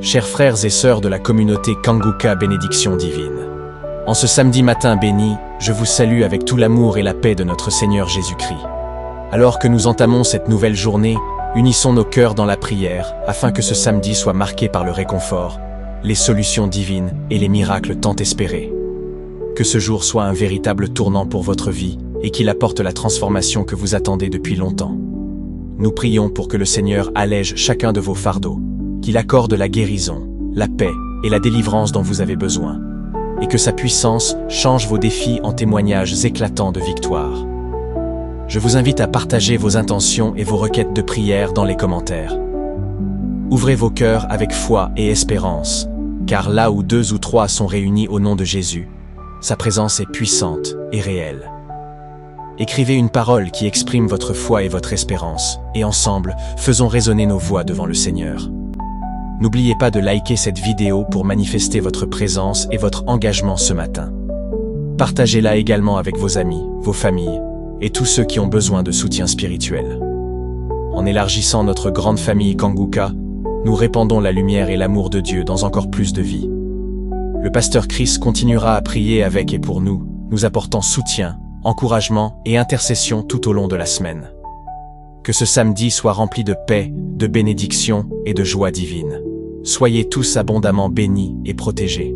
Chers frères et sœurs de la communauté Kanguka Bénédiction Divine. En ce samedi matin béni, je vous salue avec tout l'amour et la paix de notre Seigneur Jésus-Christ. Alors que nous entamons cette nouvelle journée, unissons nos cœurs dans la prière afin que ce samedi soit marqué par le réconfort, les solutions divines et les miracles tant espérés. Que ce jour soit un véritable tournant pour votre vie et qu'il apporte la transformation que vous attendez depuis longtemps. Nous prions pour que le Seigneur allège chacun de vos fardeaux, qu'il accorde la guérison, la paix et la délivrance dont vous avez besoin, et que sa puissance change vos défis en témoignages éclatants de victoire. Je vous invite à partager vos intentions et vos requêtes de prière dans les commentaires. Ouvrez vos cœurs avec foi et espérance, car là où 2 ou 3 sont réunis au nom de Jésus, sa présence est puissante et réelle. Écrivez une parole qui exprime votre foi et votre espérance, et ensemble, faisons résonner nos voix devant le Seigneur. N'oubliez pas de liker cette vidéo pour manifester votre présence et votre engagement ce matin. Partagez-la également avec vos amis, vos familles, et tous ceux qui ont besoin de soutien spirituel. En élargissant notre grande famille Kanguka, nous répandons la lumière et l'amour de Dieu dans encore plus de vies. Le pasteur Chris continuera à prier avec et pour nous, nous apportant soutien, encouragement et intercession tout au long de la semaine. Que ce samedi soit rempli de paix, de bénédiction et de joie divine. Soyez tous abondamment bénis et protégés.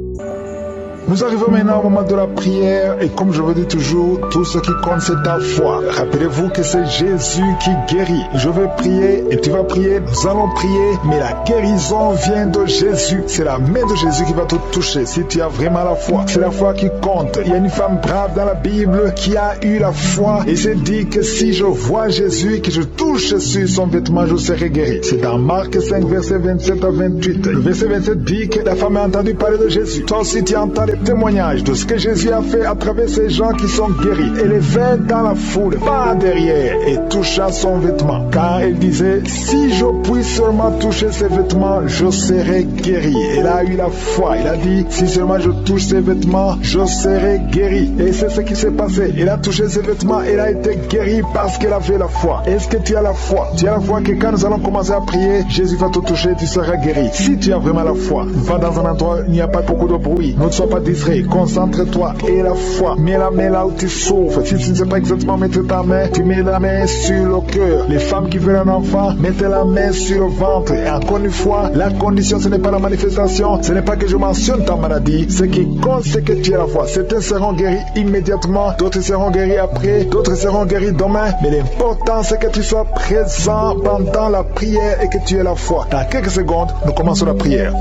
Nous arrivons maintenant au moment de la prière et comme je vous dis toujours, tout ce qui compte c'est ta foi. Rappelez-vous que c'est Jésus qui guérit. Je vais prier et tu vas prier, nous allons prier, mais la guérison vient de Jésus. C'est la main de Jésus qui va te toucher si tu as vraiment la foi. C'est la foi qui compte. Il y a une femme brave dans la Bible qui a eu la foi et s'est dit que si je vois Jésus et que je touche sur son vêtement, je serai guéri. C'est dans Marc 5, verset 27 à 28. Le verset 27 dit que la femme a entendu parler de Jésus. Toi aussi tu entends les témoignages de ce que Jésus a fait à travers ces gens qui sont guéris. Elle est venue dans la foule, pas derrière, et toucha son vêtement. Car elle disait, si je puis seulement toucher ses vêtements, je serai guéri. Elle a eu la foi. Elle a dit, si seulement je touche ses vêtements, je serai guéri. Et c'est ce qui s'est passé. Elle a touché ses vêtements, elle a été guérie parce qu'elle avait la foi. Est-ce que tu as la foi? Tu as la foi que quand nous allons commencer à prier, Jésus va te toucher, tu seras guéri. Si tu as vraiment la foi, va dans un endroit où il n'y a pas beaucoup de bruit. Ne sois pas distrait. Concentre-toi et la foi. Mets la main là où tu souffres. Si tu ne sais pas exactement mettre ta main, tu mets la main sur le cœur. Les femmes qui veulent un enfant, mettez la main sur le ventre. Et encore une fois, la condition, ce n'est pas la manifestation. Ce n'est pas que je mentionne ta maladie. Ce qui compte, c'est que tu as la foi. Certains seront guéris immédiatement, d'autres seront guéris après, d'autres seront guéris demain. Mais l'important, c'est que tu sois présent pendant la prière et que tu aies la foi. Dans quelques secondes, nous commençons la prière.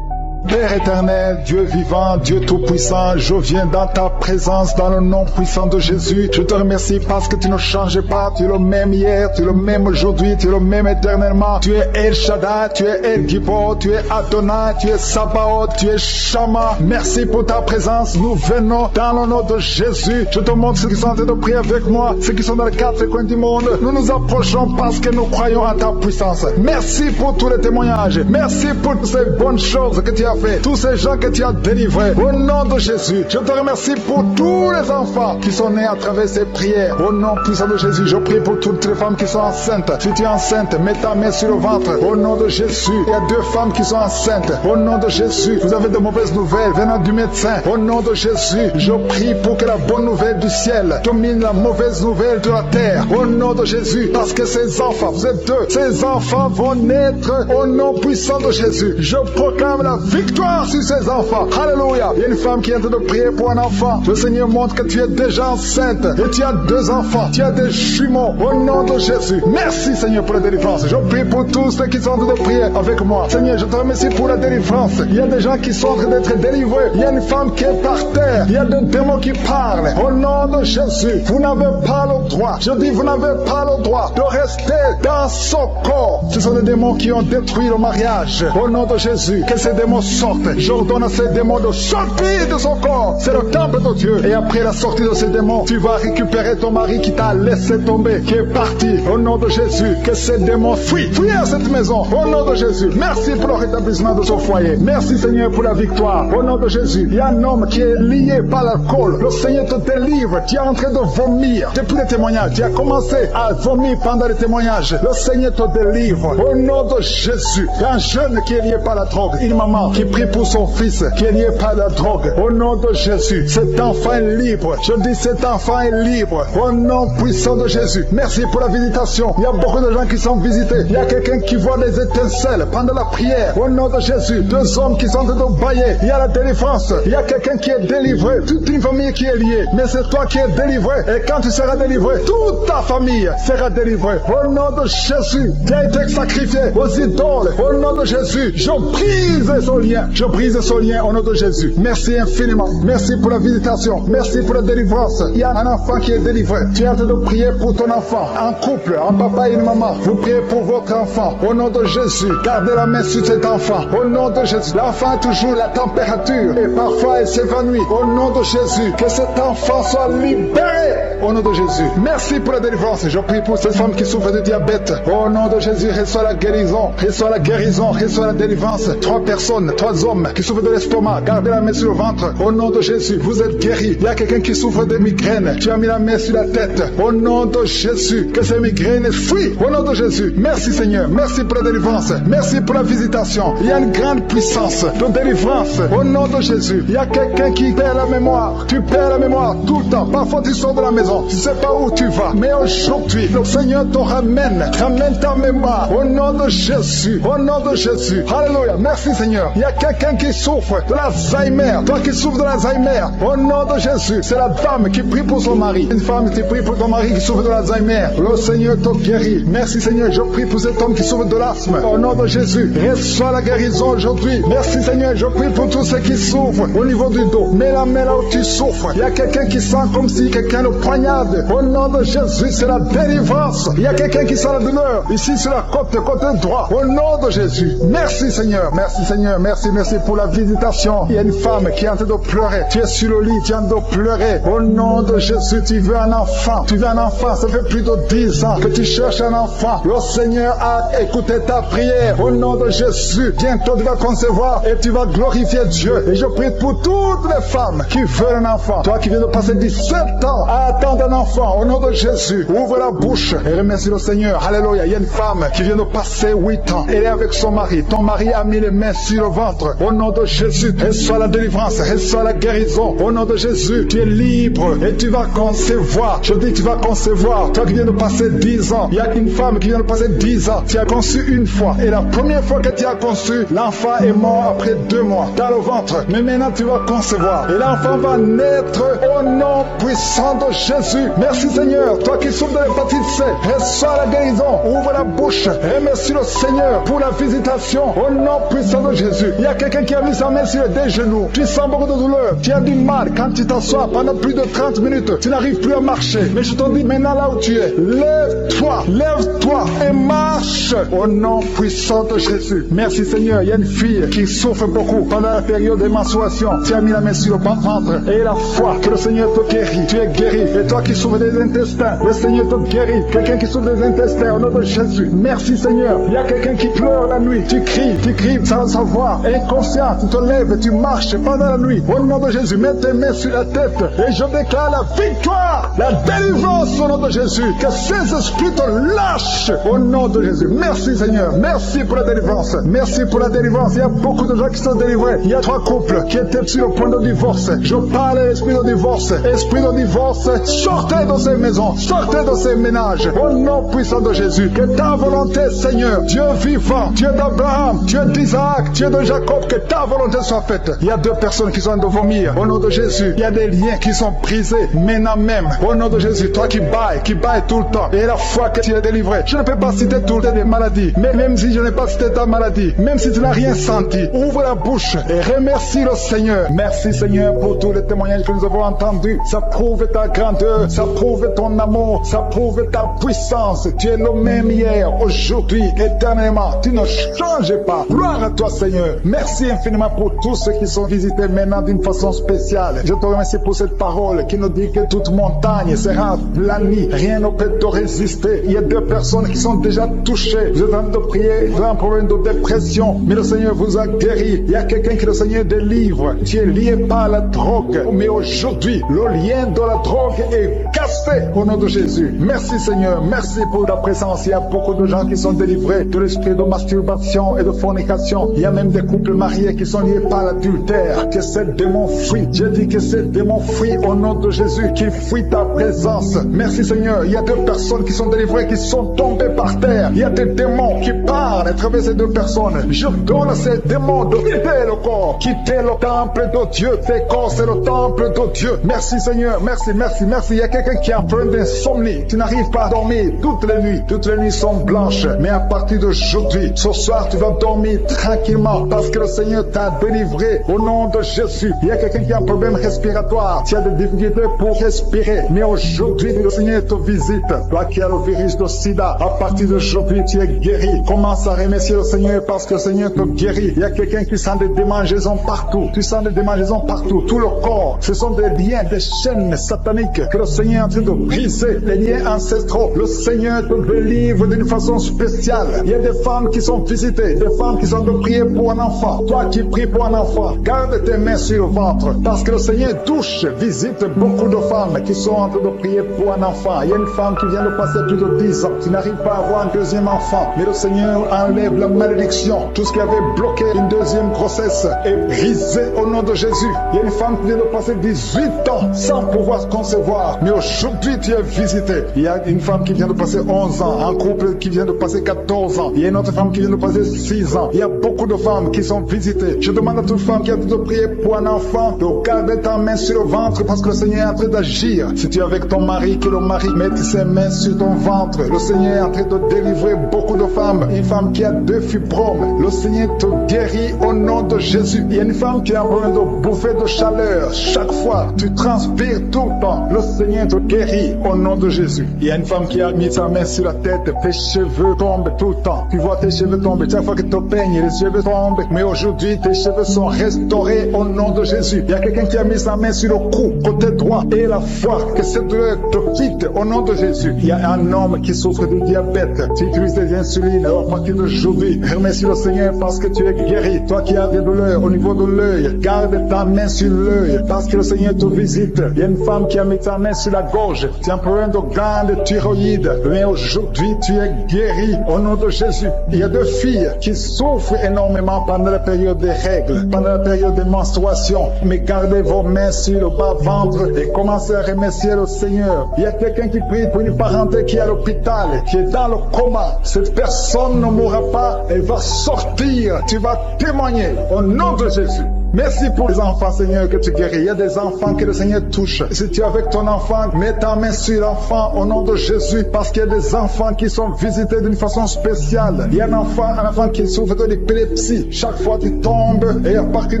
Père éternel, Dieu vivant, Dieu tout-puissant, je viens dans ta présence dans le nom puissant de Jésus. Je te remercie parce que tu ne changes pas, tu es le même hier, tu es le même aujourd'hui, tu es le même éternellement. Tu es El Shaddai, tu es El Gibor, tu es Adonai, tu es Sabaoth, tu es Shama. Merci pour ta présence, nous venons dans le nom de Jésus. Je te montre ceux qui sont en train de prier avec moi, ceux qui sont dans les 4 coins du monde. Nous nous approchons parce que nous croyons à ta puissance. Merci pour tous les témoignages, merci pour ces bonnes choses que tu as fait, tous ces gens que tu as délivrés. Au nom de Jésus, je te remercie pour tous les enfants qui sont nés à travers ces prières. Au nom puissant de Jésus, je prie pour toutes les femmes qui sont enceintes. Si tu es enceinte, mets ta main sur le ventre. Au nom de Jésus, il y a 2 femmes qui sont enceintes. Au nom de Jésus, vous avez de mauvaises nouvelles venant du médecin. Au nom de Jésus, je prie pour que la bonne nouvelle du ciel domine la mauvaise nouvelle de la terre. Au nom de Jésus, parce que ces enfants, vous êtes 2, ces enfants vont naître au nom puissant de Jésus. Je proclame la victoire sur ces enfants. Alléluia. Il y a une femme qui est en train de prier pour un enfant. Le Seigneur montre que tu es déjà enceinte et tu as 2 enfants. Tu as des jumeaux. Au nom de Jésus. Merci Seigneur pour la délivrance. Je prie pour tous ceux qui sont en train de prier avec moi. Seigneur, je te remercie pour la délivrance. Il y a des gens qui sont en train d'être délivrés. Il y a une femme qui est par terre. Il y a des démons qui parlent. Au nom de Jésus, vous n'avez pas le droit. Je dis, vous n'avez pas le droit de rester dans son corps. Ce sont des démons qui ont détruit le mariage. Au nom de Jésus, que ces démons sortent. sortent. J'ordonne à ces démons de sortir de son corps. C'est le temple de Dieu. Et après la sortie de ces démons, tu vas récupérer ton mari qui t'a laissé tomber, qui est parti. Au nom de Jésus, que ces démons fuient. Fuis à cette maison. Au nom de Jésus. Merci pour le rétablissement de son foyer. Merci Seigneur pour la victoire. Au nom de Jésus. Il y a un homme qui est lié par l'alcool. Le Seigneur te délivre. Tu es en train de vomir. Depuis les témoignages, tu as commencé à vomir pendant les témoignages. Le Seigneur te délivre. Au nom de Jésus. Il y a un jeune qui est lié par la drogue. Une maman qui prie pour son fils qui est lié par la drogue. Au nom de Jésus. Cet enfant est libre. Je dis cet enfant est libre. Au nom puissant de Jésus. Merci pour la visitation. Il y a beaucoup de gens qui sont visités. Il y a quelqu'un qui voit des étincelles pendant la prière. Au nom de Jésus. Deux hommes qui sont en train de bailler. Il y a la délivrance. Il y a quelqu'un qui est délivré. Toute une famille qui est liée. Mais c'est toi qui es délivré. Et quand tu seras délivré, toute ta famille sera délivrée. Au nom de Jésus. Tu as été sacrifié aux idoles. Au nom de Jésus. Je brise son lien. Je brise son lien au nom de Jésus. Merci infiniment. Merci pour la visitation. Merci pour la délivrance. Il y a un enfant qui est délivré. Tu es en train de prier pour ton enfant. Un couple, un papa et une maman. Vous priez pour votre enfant. Au nom de Jésus. Gardez la main sur cet enfant. Au nom de Jésus. L'enfant a toujours la température. Et parfois il s'évanouit. Au nom de Jésus. Que cet enfant soit libéré. Au nom de Jésus. Merci pour la délivrance. Je prie pour cette femme qui souffre de diabète. Au nom de Jésus. Reçois la guérison. Reçois la guérison. Reçois la délivrance. 3 personnes, 3 hommes qui souffrent de l'estomac. Gardez la main sur le ventre. Au nom de Jésus. Vous êtes guéris. Il y a quelqu'un qui souffre de migraines. Tu as mis la main sur la tête. Au nom de Jésus. Que ces migraines fuient. Au nom de Jésus. Merci Seigneur. Merci pour la délivrance. Merci pour la visitation. Il y a une grande puissance de délivrance. Au nom de Jésus. Il y a quelqu'un qui perd la mémoire. Tu perds la mémoire tout le temps. Parfois tu sors de la maison. Tu ne sais pas où tu vas. Mais aujourd'hui, le Seigneur te ramène. Ramène ta mémoire. Au nom de Jésus. Au nom de Jésus. Alléluia. Merci Seigneur. Il y a quelqu'un qui souffre de l'Alzheimer. Toi qui souffres de l'Alzheimer. Au nom de Jésus. C'est la dame qui prie pour son mari. Une femme qui prie pour ton mari qui souffre de l'Alzheimer. Le Seigneur te guérit. Merci Seigneur. Je prie pour cet homme qui souffre de l'asthme. Au nom de Jésus. Reçois la guérison aujourd'hui. Merci Seigneur. Je prie pour tous ceux qui souffrent au niveau du dos. Mets la main là où tu souffres. Il y a quelqu'un qui sent comme si quelqu'un le poignarde. Au nom de Jésus. C'est la délivrance. Il y a quelqu'un qui sent la douleur. Ici sur la côté droit. Au nom de Jésus. Merci Seigneur. Merci Seigneur. Merci pour la visitation. Il y a une femme qui est en train de pleurer. Tu es sur le lit. Tu es en train de pleurer. Au nom de Jésus. Tu veux un enfant. Tu veux un enfant. Ça fait plus de 10 ans que tu cherches un enfant. Le Seigneur a écouté ta prière. Au nom de Jésus. Bientôt tu vas concevoir et tu vas glorifier Dieu. Et je prie pour toutes les femmes qui veulent un enfant. Toi qui viens de passer 17 ans à attendre un enfant. Au nom de Jésus. Ouvre la bouche et remercie le Seigneur. Alléluia. Il y a une femme qui vient de passer 8 ans. Elle est avec son mari. Ton mari a mis les mains sur le ventre. Au nom de Jésus. Reçois la délivrance. Reçois la guérison. Au nom de Jésus. Tu es libre et tu vas concevoir. Je dis tu vas concevoir. Toi qui viens de passer 10 ans. Il y a une femme qui vient de passer 10 ans. Tu as conçu une fois. Et la première fois que tu as conçu, l'enfant est mort après 2 mois dans le ventre. Mais maintenant tu vas concevoir. Et l'enfant va naître au nom puissant de Jésus. Merci Seigneur. Toi qui souffres de l'hépatite C. Reçois la guérison. Ouvre la bouche. Remercie le Seigneur pour la visitation. Au nom puissant de Jésus. Il y a quelqu'un qui a mis sa main sur les 2 genoux. Tu sens beaucoup de douleur. Tu as du mal quand tu t'assois pendant plus de 30 minutes. Tu n'arrives plus à marcher. Mais je te dis maintenant là où tu es. Lève-toi. Lève-toi et marche. Au nom puissant de Jésus. Merci Seigneur. Il y a une fille qui souffre beaucoup pendant la période de menstruation. Tu as mis la main sur le ventre. Et la foi que le Seigneur te guérit. Tu es guéri. Et toi qui souffres des intestins. Le Seigneur te guérit. Quelqu'un qui souffre des intestins. Au nom de Jésus. Merci Seigneur. Il y a quelqu'un qui pleure la nuit. Tu cries sans le savoir. Inconscient. Tu te lèves et tu marches pendant la nuit. Au nom de Jésus. Mets tes mains sur la tête. Et je déclare la victoire. La délivrance au nom de Jésus. Que ces esprits te lâchent. Au nom de Jésus. Merci Seigneur. Merci pour la délivrance. Merci pour la délivrance. Il y a beaucoup de gens qui sont délivrés. Il y a 3 couples qui étaient sur le point de divorce. Je parle à l'esprit de divorce. Esprit de divorce. Sortez de ces maisons. Sortez de ces ménages. Au nom puissant de Jésus. Que ta volonté Seigneur. Dieu vivant. Dieu d'Abraham. Dieu d'Isaac. Dieu de Jacob. Que ta volonté soit faite. Il y a 2 personnes qui sont en train de vomir. Au nom de Jésus. Il y a des liens qui sont brisés. Maintenant même. Au nom de Jésus. Toi qui bailles tout le temps. Et la foi que tu es délivré. Je ne peux pas citer toutes les maladie, mais même si je n'ai pas cité ta maladie, même si tu n'as rien senti, ouvre la bouche et remercie le Seigneur. Merci Seigneur pour tous les témoignages que nous avons entendus. Ça prouve ta grandeur, ça prouve ton amour, ça prouve ta puissance. Tu es le même hier, aujourd'hui, éternellement. Tu ne changes pas. Gloire à toi Seigneur. Merci infiniment pour tous ceux qui sont visités maintenant d'une façon spéciale. Je te remercie pour cette parole qui nous dit que toute montagne sera aplanie. Rien ne peut te résister. Il y a 2 personnes qui sont déjà touchées. Vous êtes en train de prier, vous avez un problème de dépression, mais le Seigneur vous a guéri. Il y a quelqu'un qui le Seigneur délivre. Tu es lié par la drogue, mais aujourd'hui, le lien de la drogue est cassé au nom de Jésus. Merci Seigneur, merci pour ta présence. Il y a beaucoup de gens qui sont délivrés de l'esprit de masturbation et de fornication. Il y a même des couples mariés qui sont liés par l'adultère. Que ces démons fuient. J'ai dit que ces démons fuient au nom de Jésus, qui fuient ta présence. Merci Seigneur. Il y a 2 personnes qui sont délivrées, qui sont tombées par terre. Il y a des démons qui parlent à travers ces 2 personnes. Je donne à ces démons de quitter le corps, quitter le temple de Dieu. Tes corps, c'est le temple de Dieu. Merci Seigneur, merci, merci, merci. Il y a quelqu'un qui a un problème d'insomnie. Tu n'arrives pas à dormir toutes les nuits. Toutes les nuits sont blanches. Mais à partir d'aujourd'hui, ce soir, tu vas dormir tranquillement parce que le Seigneur t'a délivré au nom de Jésus. Il y a quelqu'un qui a un problème respiratoire. Tu as des difficultés pour respirer. Mais aujourd'hui, le Seigneur te visite. Toi qui as le virus de sida, à partir d'aujourd'hui, tu es guéri. Commence à remercier le Seigneur parce que le Seigneur te guérit. Il y a quelqu'un qui sent des démangeaisons partout. Tu sens des démangeaisons partout. Tout le corps. Ce sont des liens, des chaînes sataniques que le Seigneur est en train de briser. Les liens ancestraux. Le Seigneur te délivre d'une façon spéciale. Il y a des femmes qui sont visitées. Des femmes qui sont de prier pour un enfant. Toi qui pries pour un enfant, garde tes mains sur le ventre. Parce que le Seigneur touche, visite beaucoup de femmes qui sont en train de prier pour un enfant. Il y a une femme qui vient de passer plus de 10 ans. Tu n'arrives pas à avoir un deuxième enfant. Mais le Seigneur enlève la malédiction. Tout ce qui avait bloqué une deuxième grossesse est brisé au nom de Jésus. Il y a une femme qui vient de passer 18 ans sans pouvoir concevoir. Mais aujourd'hui, tu es visité. Il y a une femme qui vient de passer 11 ans. Un couple qui vient de passer 14 ans. Il y a une autre femme qui vient de passer 6 ans. Il y a beaucoup de femmes qui sont visitées. Je demande à toute femme qui a de prier pour un enfant de garder ta main sur le ventre parce que le Seigneur est en train d'agir. Si tu es avec ton mari, que le mari mette ses mains sur ton ventre. Le Seigneur est en train de délivrer beaucoup de femmes. Une femme qui a 2 fibromes. Le Seigneur te guérit au nom de Jésus. Il y a une femme qui a un problème de bouffée de chaleur. Chaque fois, tu transpires tout le temps. Le Seigneur te guérit au nom de Jésus. Il y a une femme qui a mis sa main sur la tête. Tes cheveux tombent tout le temps. Tu vois tes cheveux tomber. Chaque fois que tu te peignes, les cheveux tombent. Mais aujourd'hui, tes cheveux sont restaurés au nom de Jésus. Il y a quelqu'un qui a mis sa main sur le cou, côté droit, et la foi. Que cette douleur te quitte au nom de Jésus. Il y a un homme qui souffre de diabète. Tu utilises des insulines. Alors, à partir d'aujourd'hui, remercie le Seigneur parce que tu es guéri. Toi qui as des douleurs au niveau de l'œil, garde ta main sur l'œil parce que le Seigneur te visite. Il y a une femme qui a mis sa main sur la gorge. Tu as un problème de glande thyroïde. Mais aujourd'hui, tu es guéri au nom de Jésus. Il y a 2 filles qui souffrent énormément pendant la période des règles, pendant la période des menstruations. Mais gardez vos mains sur le bas-ventre et commencez à remercier le Seigneur. Il y a quelqu'un qui prie pour une parenté qui est à l'hôpital, qui est dans le coma. Cette personne ne mourra pas, elle va sortir. Tu vas témoigner au nom de Jésus. Merci pour les enfants, Seigneur, que tu guéris. Il y a des enfants que le Seigneur touche. Si tu es avec ton enfant, mets ta main sur l'enfant au nom de Jésus, parce qu'il y a des enfants qui sont visités d'une façon spéciale. Il y a un enfant qui souffre de l'épilepsie. Chaque fois tu tombes, et à partir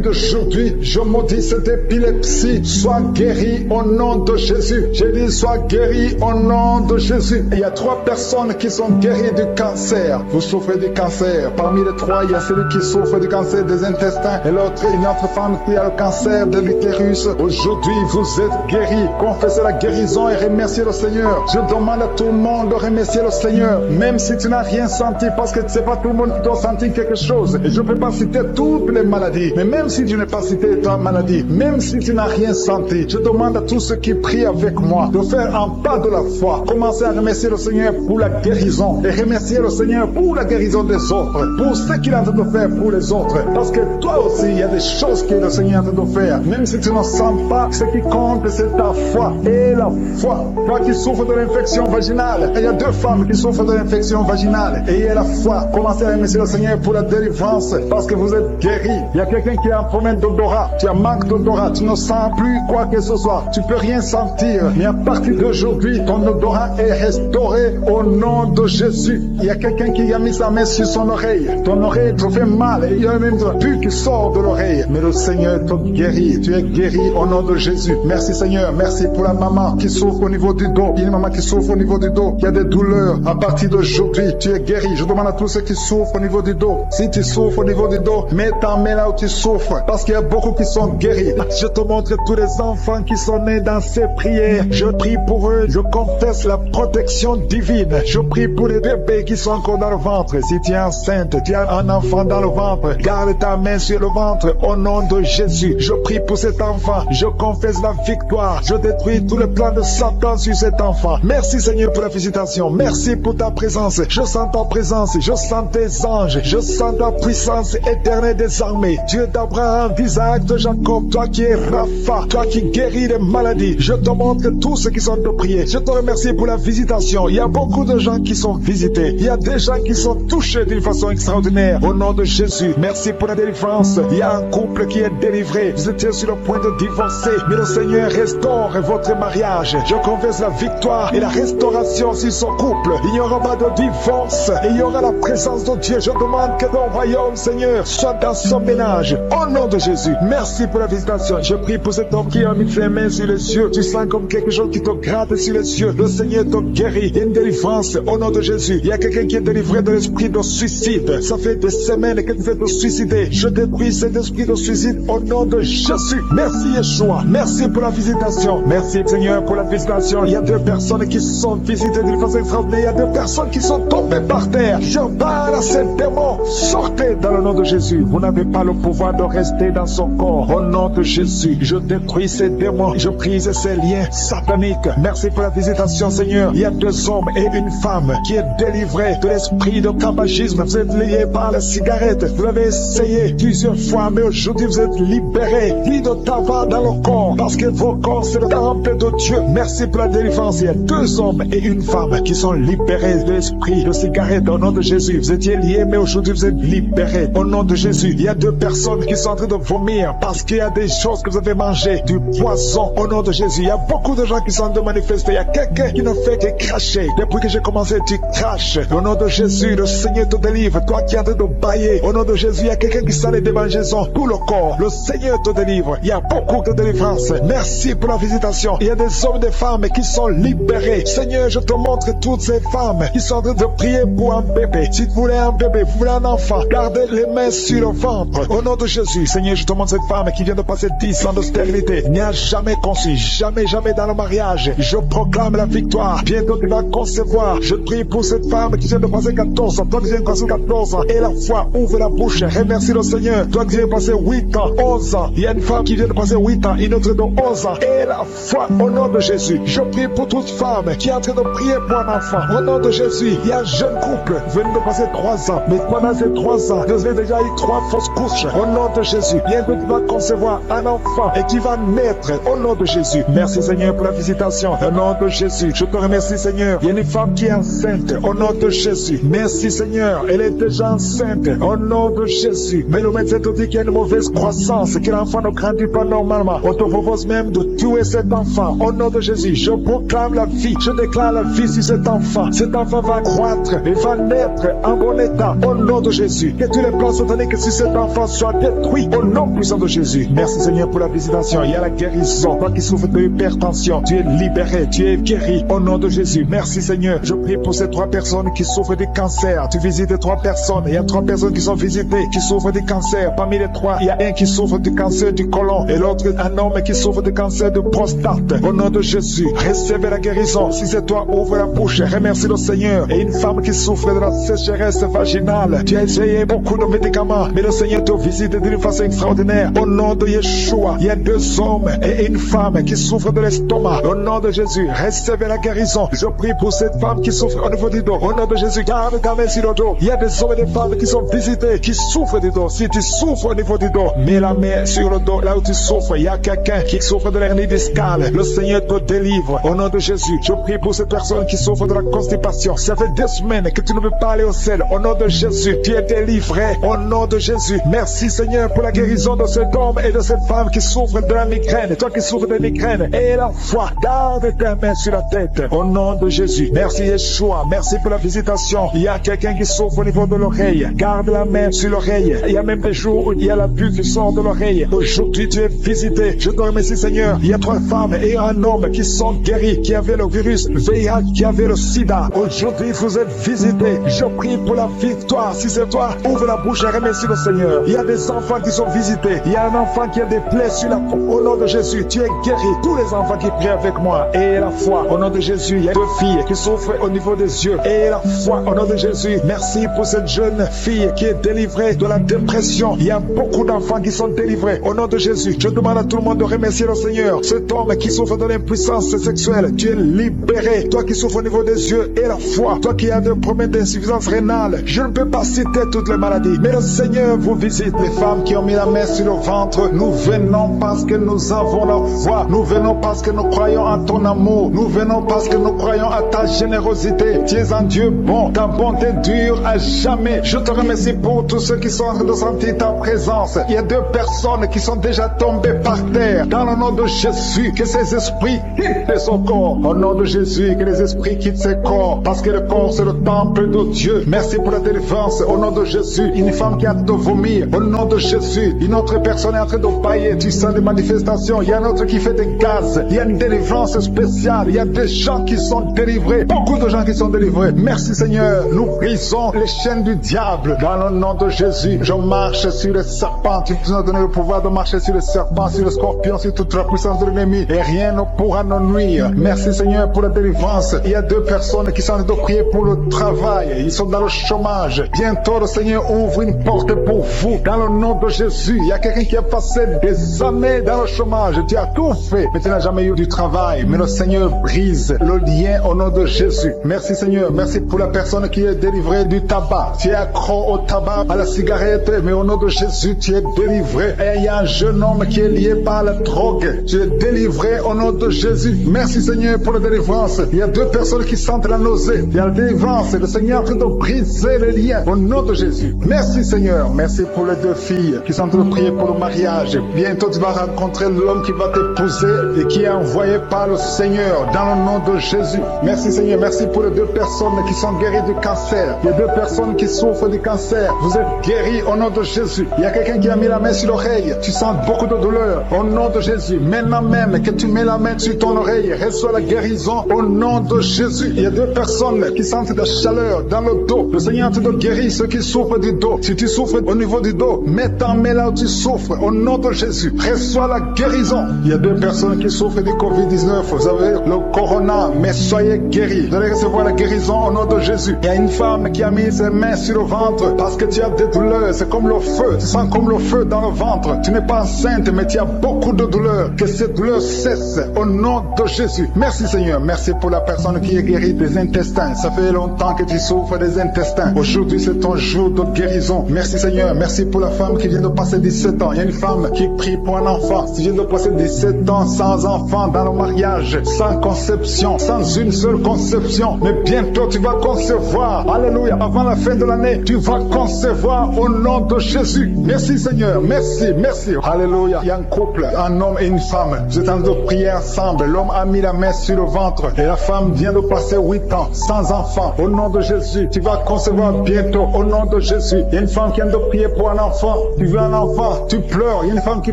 d'aujourd'hui, je maudis cette épilepsie. Sois guéri au nom de Jésus. J'ai dit, sois guéri au nom de Jésus. Et il y a 3 personnes qui sont guéries du cancer. Vous souffrez du cancer. Parmi les 3, il y a celui qui souffre du cancer des intestins, et l'autre, une autre femme qui a le cancer de l'utérus. Aujourd'hui, vous êtes guéris. Confessez la guérison et remerciez le Seigneur. Je demande à tout le monde de remercier le Seigneur, même si tu n'as rien senti, parce que c'est pas tout le monde qui doit sentir quelque chose. Et je ne peux pas citer toutes les maladies, mais même si je n'ai pas cité ta maladie, même si tu n'as rien senti, je demande à tous ceux qui prient avec moi de faire un pas de la foi. Commencez à remercier le Seigneur pour la guérison et remercier le Seigneur pour la guérison des autres, pour ce qu'il est en train de faire pour les autres. Parce que toi aussi, il y a des choses choses que le Seigneur est en train de faire. Même si tu ne sens pas, ce qui compte, c'est ta foi. Et la foi. Toi qui souffres de l'infection vaginale. Il y a 2 femmes qui souffrent de l'infection vaginale. Et il y a la foi. Commencez à remercier le Seigneur pour la délivrance. Parce que vous êtes guéris. Il y a quelqu'un qui a un problème d'odorat. Tu as manque d'odorat. Tu ne sens plus quoi que ce soit. Tu peux rien sentir. Mais à partir d'aujourd'hui, ton odorat est restauré au nom de Jésus. Il y a quelqu'un qui a mis sa main sur son oreille. Ton oreille te fait mal. Il y a même de la pus qui sort de l'oreille. Mais le Seigneur te guérit. Tu es guéri au nom de Jésus. Merci Seigneur. Merci pour la maman qui souffre au niveau du dos. Il y a une maman qui souffre au niveau du dos. Il y a des douleurs. À partir d'aujourd'hui, tu es guéri. Je demande à tous ceux qui souffrent au niveau du dos. Si tu souffres au niveau du dos, mets ta main là où tu souffres. Parce qu'il y a beaucoup qui sont guéris. Je te montre tous les enfants qui sont nés dans ces prières. Je prie pour eux. Je confesse la protection divine. Je prie pour les bébés qui sont encore dans le ventre. Si tu es enceinte, tu as un enfant dans le ventre, garde ta main sur le ventre au nom de Jésus. Je prie pour cet enfant. Je confesse la victoire. Je détruis tout le plan de Satan sur cet enfant. Merci Seigneur pour la visitation. Merci pour ta présence. Je sens ta présence. Je sens tes anges. Je sens ta puissance éternelle des armées. Dieu d'Abraham, d'Isaac, de Jacob, toi qui es Rapha, toi qui guéris les maladies. Je te montre tous ceux qui sont de prier. Je te remercie pour la visitation. Il y a beaucoup de gens qui sont visités. Il y a des gens qui sont touchés d'une façon extraordinaire. Au nom de Jésus, merci pour la délivrance. Il y a un couple qui est délivré. Vous étiez sur le point de divorcer, mais le Seigneur restaure votre mariage. Je confesse la victoire et la restauration sur son couple. Il n'y aura pas de divorce et il y aura la présence de Dieu. Je demande que ton royaume, Seigneur, soit dans son ménage. Au nom de Jésus, merci pour la visitation. Je prie pour cet homme qui a mis ses mains sur les yeux. Tu sens comme quelque chose qui te gratte sur les yeux. Le Seigneur te guérit. Il y a une délivrance au nom de Jésus. Il y a quelqu'un qui est délivré de l'esprit de suicide. Ça fait des semaines que tu fais te suicider. Je détruis cet esprit de suicide au nom de Jésus. Merci Yeshua. Merci pour la visitation. Merci Seigneur pour la visitation. Il y a 2 personnes qui sont visitées d'une façon extraordinaire. Il y a 2 personnes qui sont tombées par terre. Je parle à ces démons. Sortez dans le nom de Jésus. Vous n'avez pas le pouvoir de rester dans son corps. Au nom de Jésus, je détruis ces démons. Je brise ces liens sataniques. Merci pour la visitation Seigneur. Il y a 2 hommes et une femme qui est délivrée de l'esprit de tabagisme. Vous êtes liés par la cigarette. Vous l'avez essayé plusieurs fois, mais aujourd'hui vous êtes libérés. Plus de tabac dans le corps, parce que vos corps c'est le temple de Dieu. Merci pour la délivrance. Il y a 2 hommes et une femme qui sont libérés de l'esprit de cigarette au nom de Jésus. Vous étiez liés, mais aujourd'hui vous êtes libérés au nom de Jésus. Il y a 2 personnes qui sont en train de vomir parce qu'il y a des choses que vous avez mangées, du poison au nom de Jésus. Il y a beaucoup de gens qui sont en train de manifester. Il y a quelqu'un qui ne fait que cracher. Depuis que j'ai commencé, tu craches. Au nom de Jésus, le Seigneur te délivre. Toi qui es en train de bailler, au nom de Jésus, il y a quelqu'un qui sent les démangeaisons, tout le corps. Le Seigneur te délivre. Il y a beaucoup de délivrance. Merci pour la visitation. Il y a des hommes et des femmes qui sont libérés. Seigneur, je te montre toutes ces femmes qui sont en train de prier pour un bébé. Si vous voulez un bébé, vous voulez un enfant, gardez les mains sur le ventre. Au nom de Jésus, Seigneur, je te montre cette femme qui vient de passer 10 ans de stérilité. Il n'y a jamais conçu, jamais dans le mariage. Je proclame la victoire. Bientôt tu vas concevoir. Je prie pour cette femme qui vient de passer 14 ans. Toi qui viens de passer 14 ans. Et la foi ouvre la bouche. Remercie le Seigneur. Toi qui viens de passer 8 ans, 11 ans. Il y a une femme qui vient de passer 8 ans, une autre de 11 ans. Et la foi au nom de Jésus. Je prie pour toute femme qui est en train de prier pour un enfant. Au nom de Jésus, il y a un jeune couple venu de passer 3 ans. Mais pendant ces 3 ans, vous avez déjà eu 3 fausses couches. Au nom de Jésus, bientôt tu vas concevoir un enfant et qui va naître. Au nom de Jésus. Merci Seigneur pour la visitation. Au nom de Jésus. Je te remercie Seigneur. Il y a une femme qui est enceinte. Au nom de Jésus. Merci Seigneur. Elle est déjà enceinte. Au nom de Jésus. Mais le médecin te dit qu'il y a une mauvaise croissance, que l'enfant ne grandit pas normalement. On te propose même de tuer cet enfant. Au nom de Jésus, je proclame la vie. Je déclare la vie sur cet enfant. Cet enfant va croître et va naître en bon état. Au nom de Jésus. Que tous les plans sataniques sur cet enfant soient détruits. Au nom puissant de Jésus. Merci Seigneur pour la visitation. Il y a la guérison. Toi qui souffres de hypertension, tu es libéré, tu es guéri. Au nom de Jésus. Merci Seigneur. Je prie pour ces 3 personnes qui souffrent du cancer. Tu visites 3 personnes. Il y a 3 personnes qui sont visitées, qui souffrent du cancer. Parmi les 3, il y a un qui souffre du cancer du côlon et l'autre un homme qui souffre du cancer de prostate. Au nom de Jésus, recevez la guérison. Si c'est toi, ouvre la bouche. Remercie le Seigneur. Et une femme qui souffre de la sécheresse vaginale. Tu as essayé beaucoup de médicaments, mais le Seigneur te visite d'une façon extraordinaire. Au nom de Yeshua, il y a 2 hommes et une femme qui souffrent de l'estomac. Au nom de Jésus, recevez la guérison. Je prie pour cette femme qui souffre au niveau du dos. Au nom de Jésus, garde ta main sur le dos. Il y a des hommes et des femmes qui sont visités, qui souffrent du dos. Si tu souffres au niveau du dos, dos. Mets la main sur le dos, là où tu souffres. Il y a quelqu'un qui souffre de l'hernie discale. Le Seigneur te délivre. Au nom de Jésus, je prie pour cette personne qui souffre de la constipation. Ça fait 2 semaines que tu ne veux pas aller au ciel. Au nom de Jésus, tu es délivré. Au nom de Jésus, merci Seigneur pour la guérison de cet homme et de cette femme qui souffre de la migraine. Toi qui souffres de migraine, et la foi, garde ta main sur la tête. Au nom de Jésus, merci Yeshua, merci pour la visitation. Il y a quelqu'un qui souffre au niveau de l'oreille. Garde la main sur l'oreille. Il y a même des jours où il y a la bulle qui sort de l'oreille. Aujourd'hui, tu es visité. Je te remercie Seigneur. Il y a 3 femmes et un homme qui sont guéris, qui avaient le virus VIH, qui avaient le sida. Aujourd'hui, vous êtes visités. Je prie pour la victoire. Si c'est toi, ouvre la bouche et remercie le Seigneur. Il y a des enfants qui sont visités. Il y a un enfant qui a des plaies sur la peau. Au nom de Jésus, tu es guéri. Tous les enfants qui prient avec moi, et la foi. Au nom de Jésus, il y a 2 filles qui souffrent au niveau des yeux. Et la foi, au nom de Jésus. Merci pour cette jeune fille qui est délivrée de la dépression. Il y a beaucoup d'enfants qui sont délivrés. Au nom de Jésus, je demande à tout le monde de remercier le Seigneur. Cet homme qui souffre de l'impuissance sexuelle, tu es libéré. Toi qui souffres au niveau des yeux et la foi. Toi qui as des problèmes d'insuffisance rénale. Je ne peux pas citer toutes les maladies, mais le Seigneur vous visite. Les femmes qui ont mis la main sur le ventre, nous venons parce que nous avons la foi. Nous venons parce que nous croyons en ton amour. Nous venons parce que nous croyons à ta générosité. Tu es un Dieu bon. Ta bonté dure à jamais. Je te remercie pour tous ceux qui sont en train de sentir ta présence. Il y a 2 personnes qui sont déjà tombées par terre. Dans le nom de Jésus, que ces esprits quittent son corps. Au nom de Jésus, que les esprits quittent ses corps. Parce que le corps, c'est le temple de Dieu. Merci pour la délivrance. Au nom de Jésus, une femme qui a de vomir. Au nom de Jésus, une autre personne est en train de bailler. Tu sens des manifestations. Il y a un autre qui fait des gaz. Il y a une délivrance spéciale. Il y a des gens qui sont délivrés. Beaucoup de gens qui sont délivrés. Merci Seigneur. Nous brisons les chaînes du diable. Dans le nom de Jésus, je marche sur les serpents. Tu nous as donné le pouvoir de marcher sur les serpents, sur les scorpions, sur toute la puissance de l'ennemi. Et rien ne pourra nous nuire. Merci Seigneur pour la délivrance. Il y a 2 personnes qui sont en train de prier pour le travail. Ils sont dans le chômage. Bientôt le Seigneur ouvre une porte pour vous. Dans le nom de Jésus, il y a quelqu'un qui a passé des années dans le chômage. Tu as tout fait, mais tu n'as jamais eu du travail. Mais le Seigneur brise le lien au nom de Jésus. Merci Seigneur. Merci pour la personne qui est délivrée du tabac. Tu es accro au tabac, à la cigarette, mais au nom de Jésus, tu es délivré. Et il y a un jeune homme qui est lié par la drogue. Tu es délivré au nom de Jésus. Merci Seigneur pour la délivrance. Il y a 2 personnes qui sentent la nausée. Il y a la délivrance. Le Seigneur est en train de briser les liens au nom de Jésus. Merci Seigneur. Merci pour les 2 filles qui sont en train de prier pour le mariage. Bientôt tu vas rencontrer l'homme qui va t'épouser et qui est envoyé par le Seigneur dans le nom de Jésus. Merci Seigneur. Merci pour les 2 personnes qui sont guéries du cancer. Il y a 2 personnes qui souffrent du cancer. Vous êtes guéris au nom de Jésus. Il y a quelqu'un qui a mis la main sur l'oreille. Tu sens beaucoup de douleur au nom de Jésus. Maintenant même que tu mets la main sur ton oreille, reçois la guérison au nom de Jésus. Il y a 2 personnes qui sentent de la chaleur dans le dos. Le Seigneur te guérit ceux qui souffrent du dos. Si tu souffres au niveau du dos, mets ta main là où tu souffres au nom de Jésus. Reçois la guérison. Il y a 2 personnes qui souffrent du Covid-19. Vous avez le corona, mais soyez guéris. Vous allez recevoir la guérison au nom de Jésus. Il y a une femme qui a mis ses mains sur le ventre parce que tu as des douleurs. C'est comme le feu. Tu sens comme le feu dans le ventre. Tu n'es pas enceinte, mais tu as beaucoup de douleurs. Que ces douleurs cessent au nom de Jésus. Merci Seigneur. Merci pour la personne qui est guérie des intestins. Ça fait longtemps que tu souffres des intestins. Aujourd'hui, c'est ton jour de guérison. Merci Seigneur. Merci pour la femme qui vient de passer 17 ans. Il y a une femme qui prie pour un enfant. Tu viens de passer 17 ans sans enfant dans le mariage, sans conception, sans une seule conception. Mais bientôt, tu vas concevoir. Alléluia. Avant la fin de l'année, tu vas concevoir au nom de Jésus. Merci Seigneur. Merci, merci. Alléluia. Il y a un couple, un homme et une femme. Vous êtes en train de prier ensemble. L'homme a mis la main sur le ventre et la femme vient de passer 8 ans sans enfant. Au nom de Jésus, tu vas concevoir bientôt. Au nom de Jésus. Il y a une femme qui vient de prier pour un enfant. Tu veux un enfant, tu pleures. Il y a une femme qui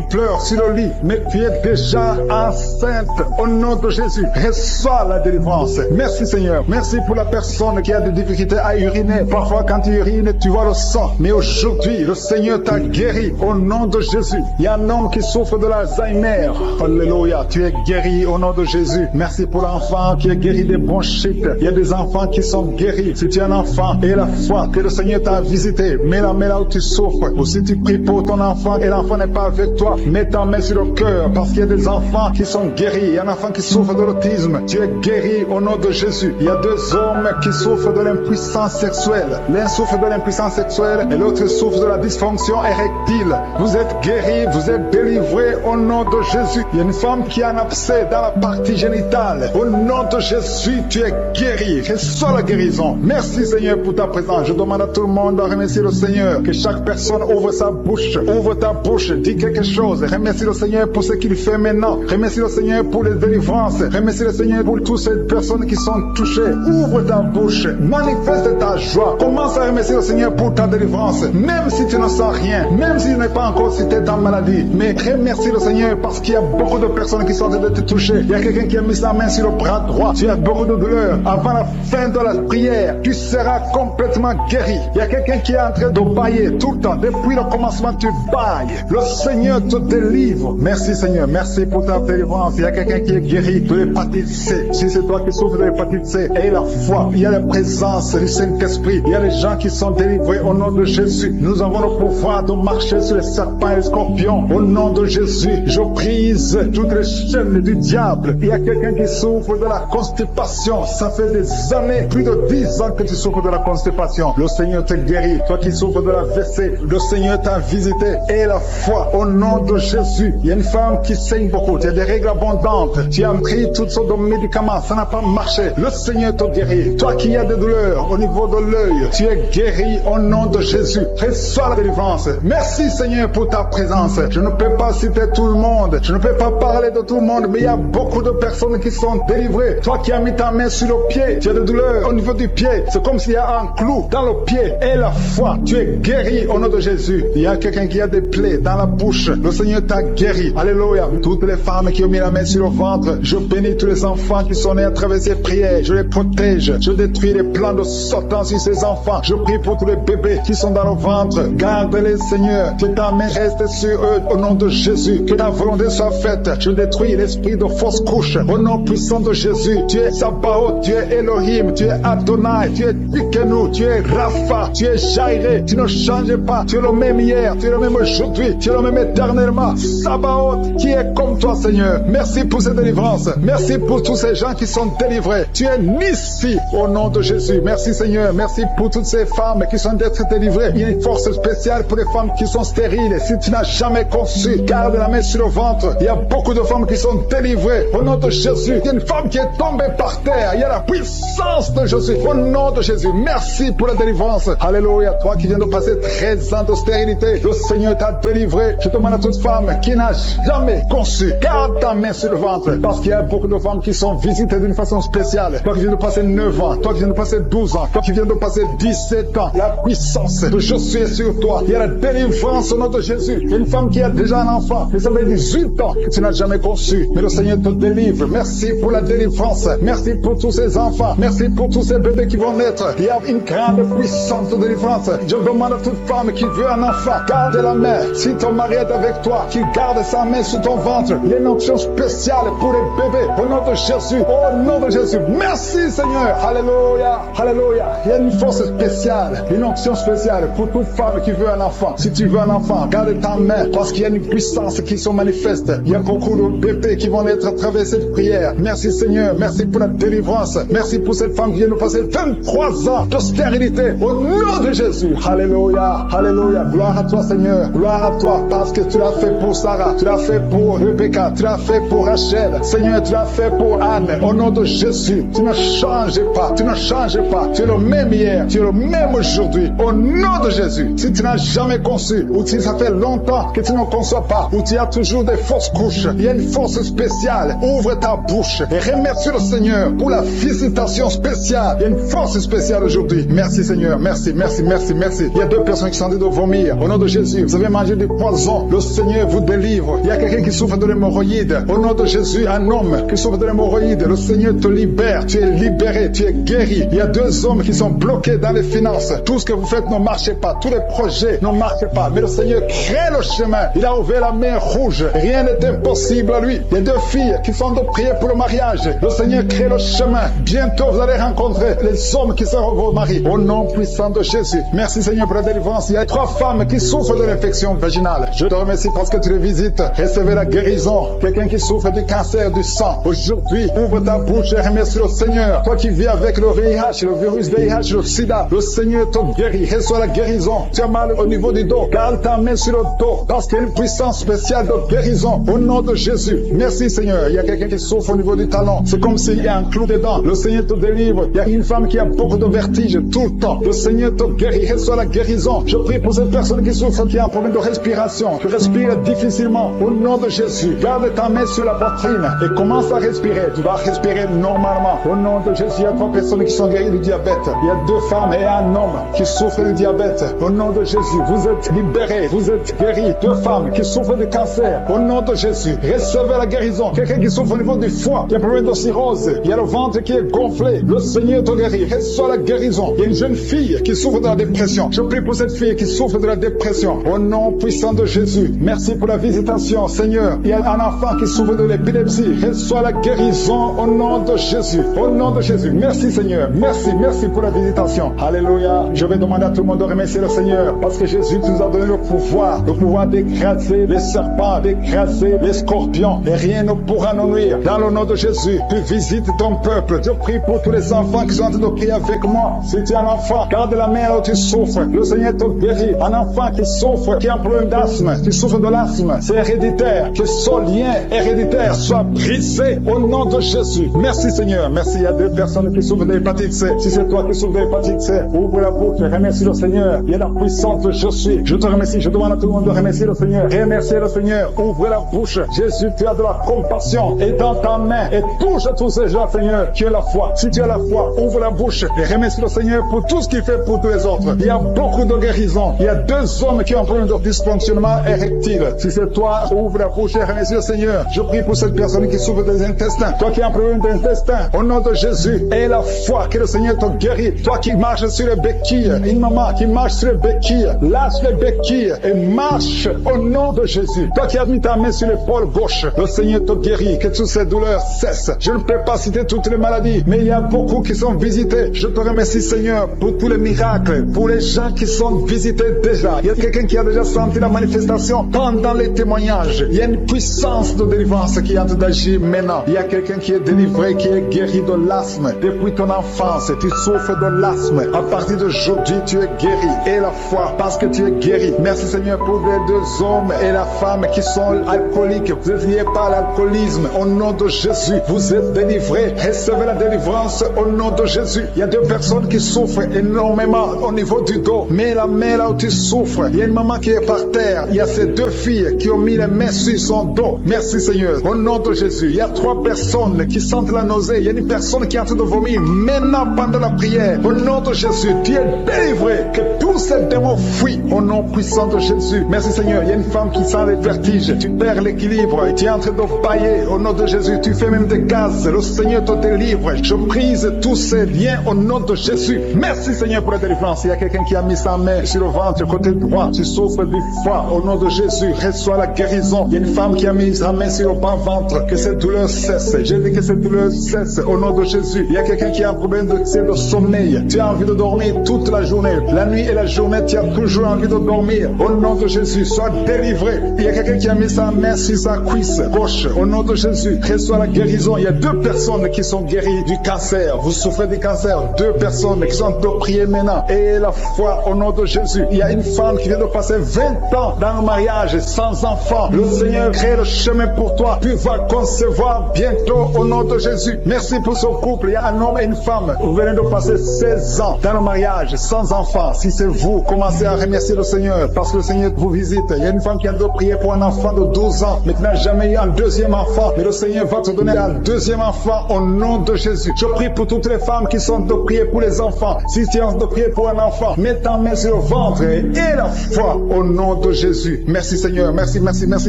pleure sur le lit, mais tu es déjà enceinte. Au nom de Jésus, reçois la délivrance. Merci Seigneur. Merci pour la personne qui a des difficultés à uriner. Parfois quand tu urines, tu vois le sang. Mais aujourd'hui, le Seigneur t'a guéri. Au nom de Jésus. Il y a un homme qui souffre de l'Alzheimer. Alléluia. Tu es guéri au nom de Jésus. Merci pour l'enfant qui est guéri des bronchites. Il y a des enfants qui sont guéris. Si tu es un enfant et la foi que le Seigneur t'a visité, mets la main là où tu souffres. Ou si tu pries pour ton enfant et l'enfant n'est pas avec toi, mets ta main sur le cœur. Parce qu'il y a des enfants qui sont guéris. Il y a un enfant qui souffre de l'autisme. Tu es guéri au nom de Jésus. Il y a 2 hommes qui souffrent de l'impuissance sexuelle. L'un souffre de l'impuissance sexuelle et l'autre souffre de la dysfonction érectile. domicile. Vous êtes guéris, vous êtes délivrés au nom de Jésus. Il y a une femme qui a un abcès dans la partie génitale. Au nom de Jésus, tu es guéri. Reçois la guérison. Merci Seigneur pour ta présence. Je demande à tout le monde de remercier le Seigneur. Que chaque personne ouvre sa bouche. Ouvre ta bouche. Dis quelque chose. Remercie le Seigneur pour ce qu'il fait maintenant. Remercie le Seigneur pour les délivrances. Remercie le Seigneur pour toutes ces personnes qui sont touchées. Ouvre ta bouche. Manifeste ta joie. Commence à remercier le Seigneur pour ta délivrance. Même si tu ne sens rien. Même si tu n'es pas encore cité ta maladie. Mais remercie le Seigneur parce qu'il y a beaucoup de personnes qui sont en train de te toucher. Il y a quelqu'un qui a mis sa main sur le bras droit. Tu as beaucoup de douleur. Avant la fin de la prière, tu seras complètement guéri. Il y a quelqu'un qui est en train de bailler tout le temps. Depuis le commencement, tu bailles. Le Seigneur te délivre. Merci Seigneur. Merci pour ta délivrance. Il y a quelqu'un qui est guéri de l'hépatite C. Si c'est toi qui souffres de l'hépatite C, aie la foi. Il y a la présence du Saint-Esprit. Il y a les gens qui sont délivrés au nom de Jésus. Nous avons le pouvoir de marcher sur les serpents et les scorpions. Au nom de Jésus, je brise toutes les chaînes du diable. Il y a quelqu'un qui souffre de la constipation. Ça fait des années, plus de 10 ans que tu souffres de la constipation. Le Seigneur te guérit. Toi qui souffres de la WC, le Seigneur t'a visité. Et la foi, au nom de Jésus. Il y a une femme qui saigne beaucoup. Tu as des règles abondantes. Tu as pris toutes sortes de médicaments. Ça n'a pas marché. Le Seigneur te guérit. Toi qui as des douleurs au niveau de l'œil, tu es guéri au nom de Jésus. Reçois la délivrance. Merci Seigneur pour ta présence. Je ne peux pas citer tout le monde. Je ne peux pas parler de tout le monde, mais il y a beaucoup de personnes qui sont délivrées. Toi qui as mis ta main sur le pied, tu as des douleurs au niveau du pied. C'est comme s'il y a un clou dans le pied. Et la foi, tu es guéri au nom de Jésus. Il y a quelqu'un qui a des plaies dans la bouche. Le Seigneur t'a guéri. Alléluia. Toutes les femmes qui ont mis la main sur le ventre, je bénis tous les enfants qui sont nés à travers ces prières. Je les protège. Je détruis les plans de Satan sur ces enfants. Je prie pour tous les bébés qui sont dans le ventre. Garde-les, Seigneur. Que ta main reste sur eux au nom de Jésus. Que ta volonté soit faite. Je détruis l'esprit de fausse couche. Au nom puissant de Jésus. Tu es Sabaoth. Tu es Elohim. Tu es Adonai. Tu es Tikenu. Tu es Rapha. Tu es Jairé. Tu ne changes pas. Tu es le même hier. Tu es le même aujourd'hui. Tu es le même éternellement. Sabaoth, qui est comme toi, Seigneur. Merci pour cette délivrance. Merci pour tous ces gens qui sont délivrés. Tu es Nissi au nom de Jésus. Merci, Seigneur. Merci pour toutes ces femmes qui sont d'être délivrées. Il y a une force spéciale pour les femmes qui sont stériles. Si tu n'as jamais conçu, garde la main sur le ventre. Il y a beaucoup de femmes qui sont délivrées au nom de Jésus. Il y a une femme qui est tombée par terre. Il y a la puissance de Jésus au nom de Jésus. Merci pour la délivrance. Alléluia. Toi qui viens de passer 13 ans de stérilité, le Seigneur t'a délivré. Je demande à toute femme qui n'a jamais conçu, garde ta main sur le ventre. Parce qu'il y a beaucoup de femmes qui sont visitées d'une façon spéciale. Toi qui viens de passer 9 ans, toi qui viens de passer 12 ans, toi qui viens de passer 17 ans, la puissance de Jésus est sur toi. Il y a la délivrance au nom de Jésus. Il y a une femme qui a déjà un enfant, mais ça fait 18 ans que tu n'as jamais conçu. Mais le Seigneur te délivre. Merci pour la délivrance. Merci pour tous ces enfants. Merci pour tous ces bébés qui vont naître. Il y a une grande puissance de délivrance. Je demande à toute femme qui veut un enfant, garde la main. Si ton mari est avec toi, qu'il garde sa main sur ton ventre. Il y a une option spéciale pour les bébés. Au nom de Jésus. Au nom de Jésus. Merci Seigneur. Alléluia. Alléluia. Il y a une force spéciale. Une option spéciale pour toute femme qui veut un enfant. Si tu veux un enfant, garde ta main parce qu'il y a une puissance qui se manifeste. Il y a beaucoup de bébés qui vont naître à travers cette prière. Merci Seigneur. Merci pour la délivrance. Merci pour cette femme qui vient de passer 23 ans de stérilité. Au nom de Jésus. Alléluia. Alléluia. Gloire à toi Seigneur. Gloire à toi parce que tu l'as fait pour Sarah. Tu l'as fait pour Rebecca. Tu l'as fait pour Rachel. Seigneur, tu l'as fait pour Anne. Au nom de Jésus. Tu ne changes pas. Tu ne changes pas. Tu es le même hier. Tu es le même aujourd'hui. Au nom de Jésus. Si tu n'as jamais conçu ou si ça fait longtemps que tu ne conçois pas ou tu as toujours des fausses couches, il y a une force spéciale. Ouvre ta bouche et remercie le Seigneur pour la visitation spéciale. Il y a une force spéciale aujourd'hui. Merci Seigneur. Merci, merci, merci, merci. Il y a 2 personnes qui sont en train de vomir. Au nom de Jésus, vous avez mangé du poison. Le Seigneur vous délivre. Il y a quelqu'un qui souffre de l'hémorroïde. Au nom de Jésus, un homme qui souffre de l'hémorroïde. Le Seigneur te libère. Tu es libéré. Tu es guéri. Il y a 2 hommes qui sont bloqués dans les finances. Tout ce que vous faites ne marche pas. Tous les projets ne marchent pas. Mais le Seigneur crée le chemin. Il a ouvert la main rouge. Rien n'est impossible à lui. Il y a 2 filles qui sont de prier pour le mariage. Le Seigneur crée le chemin. Bientôt, vous allez rencontrer les hommes qui seront vos maris. Au nom puissant de Jésus. Merci Seigneur pour la délivrance. Il y a 3 femmes qui souffrent de l'infection vaginale. Je te remercie parce que tu les visites. Recevez la guérison. Quelqu'un qui souffre du cancer du sang. Aujourd'hui, ouvre ta bouche et remercie le Seigneur. Toi qui vis avec le VIH, le virus VIH, le sida. Le Seigneur te guérit. Reçois la guérison. Tu as mal au niveau du dos. Garde ta main sur le dos. Parce qu'il y a une puissance spéciale de guérison. Au nom de Jésus. Merci Seigneur. Il y a quelqu'un qui souffre au niveau du talon. C'est comme s'il y a un clou dedans. Le Seigneur te délivre. Il y a une femme qui a beaucoup de vertige tout le temps. Le Seigneur te guérit. Reçois la guérison. Je prie pour cette personne qui souffre, qui a un problème de respiration. Tu respires difficilement. Au nom de Jésus. Garde ta main sur la poitrine et commence à respirer. Tu vas respirer normalement. Au nom de Jésus, il y a 3 personnes qui sont guéries du diabète. Il y a 2 femmes et un homme qui souffrent du diabète. Au nom de Jésus, vous êtes libérés, vous êtes guéris. 2 femmes qui souffrent du cancer. Au nom de Jésus, recevez la guérison. Quelqu'un qui souffre au niveau du foie, qui a un problème de cirrhose. Il y a le ventre qui est gonflé. Le Seigneur te guérit. Reçois la guérison. Il y a une jeune fille qui souffre de la dépression. Je prie pour cette fille qui souffre de la dépression. Au nom puissant de Jésus, merci pour la visitation, Seigneur. Il y a un enfant qui souffre de l'épilepsie. Reçois la guérison au nom de Jésus. Au nom de Jésus. Merci Seigneur. Merci pour la visitation. Alléluia. Je vais demander à tout le monde de remercier le Seigneur parce que Jésus nous a donné le pouvoir d'écraser les serpents, d'écraser les scorpions et rien ne pourra nous nuire. Dans le nom de Jésus, tu visites ton peuple. Je prie pour tous les enfants qui sont en train de prier avec moi. Si tu es un enfant, garde la main là où tu souffres. Le Seigneur te guérit. Un enfant qui souffre, qui a un problème d'asthme, qui souffre de l'asthme, c'est héréditaire. Que ce lien héréditaire soit brisé au nom de Jésus. Merci Seigneur. Merci. Il y a 2 personnes qui souffrent de l'hépatite C. Si c'est toi qui souffres de l'hépatite C, ouvre la bouche et remercie le Seigneur. Il y a la puissance de je suis. Je te remercie. Je demande à tout le monde de remercier le Seigneur. Remerciez le Seigneur. Ouvre la bouche. Jésus, tu as de la compassion. Et dans ta main. Et touche à tous ces gens, Seigneur, qui ont la foi. Si tu as la foi, ouvre la bouche et remercie le Seigneur pour tout ce qu'il fait pour tous les autres. Il y a beaucoup de guérisons. Il y a 2 hommes qui ont un problème de dysfonctionnement érectile. Si c'est toi, ouvre la bouche et remercie le Seigneur. Je prie pour cette personne qui souffre des intestins. Toi qui as un problème d'intestin, au nom de Jésus, aie la foi que le Seigneur te guérit. Toi qui marches sur les béquilles, une maman qui marche sur les béquilles, lâche les béquilles et marche au nom de Jésus. Toi qui as mis ta main sur l'épaule gauche, le Seigneur te guérit. Que toutes ces douleurs cessent. Je ne peux pas citer toutes les maladies, mais il y a beaucoup qui sont visités. Je te remercie Seigneur pour tous les miracles, pour les gens qui sont visités déjà. Il y a quelqu'un qui a déjà senti la manifestation pendant les témoignages. Il y a une puissance de délivrance qui est en train d'agir maintenant. Il y a quelqu'un qui est délivré, qui est guéri de l'asthme. Depuis ton enfance, tu souffres de l'asthme. À partir d'aujourd'hui, tu es guéri. Et la foi, parce que tu es guéri. Merci Seigneur pour les 2 hommes et la femme qui sont alcooliques. Vous êtes liés par l'alcoolisme. Au nom de Jésus, vous êtes délivrés. Recevez la délivrance au nom de Jésus. Il y a 2 personnes qui souffrent énormément au niveau du dos. Mets la main là où tu souffres. Il y a une maman qui est par terre. Il y a ces 2 filles qui ont mis les mains sur son dos. Merci Seigneur. Au nom de Jésus. Il y a 3 personnes qui sentent la nausée. Il y a une personne qui est en train de vomir maintenant pendant la prière. Au nom de Jésus, tu es délivré. Que tous ces démons fuient au nom puissant de Jésus. Merci Seigneur. Il y a une femme qui sent les vertiges. Tu perds l'équilibre. Tu es en train de bailler au nom de Jésus. Tu fais même des gaz. Le Seigneur te délivre. Je brise tous ces liens au nom de Jésus. Merci Seigneur pour la délivrance. Il y a quelqu'un qui a mis sa main sur le ventre côté droit. Tu souffres du foie. Au nom de Jésus, reçois la guérison. Il y a une femme qui a mis sa main sur le bas ventre. Que cette douleur cesse. J'ai dit que cette douleur cesse au nom de Jésus. Il y a quelqu'un qui a un problème de sommeil. Tu as envie de dormir toute la journée. La nuit et la journée, tu as toujours envie de dormir. Au nom de Jésus, sois délivré. Il y a quelqu'un qui a mis sa main sur sa cuisse gauche. Au nom de Jésus, reçois la guérison. Il y a 2 personnes qui sont guéries du cancer. Vous souffrez du cancer. 2 personnes qui sont de prier maintenant. Et la foi au nom de Jésus. Il y a une femme qui vient de passer 20 ans dans le mariage sans enfant. Le Seigneur crée le chemin pour toi. Tu vas concevoir bientôt au nom de Jésus. Merci pour ce couple. Il y a un homme et une femme. Vous venez de passer 16 ans dans le mariage sans enfant. Si c'est vous, commencez à remercier le Seigneur parce que le Seigneur vous visite. Il y a une femme qui a dû prier pour un enfant de 12 ans mais qui n'a jamais eu un 2e enfant. Mais le Seigneur va te donner un 2e enfant au nom de Jésus. Je prie pour toutes les femmes qui sont de prier pour les enfants. Si tu es de prier pour un enfant, mets ta main sur le ventre et la foi au nom de Jésus. Merci Seigneur. Merci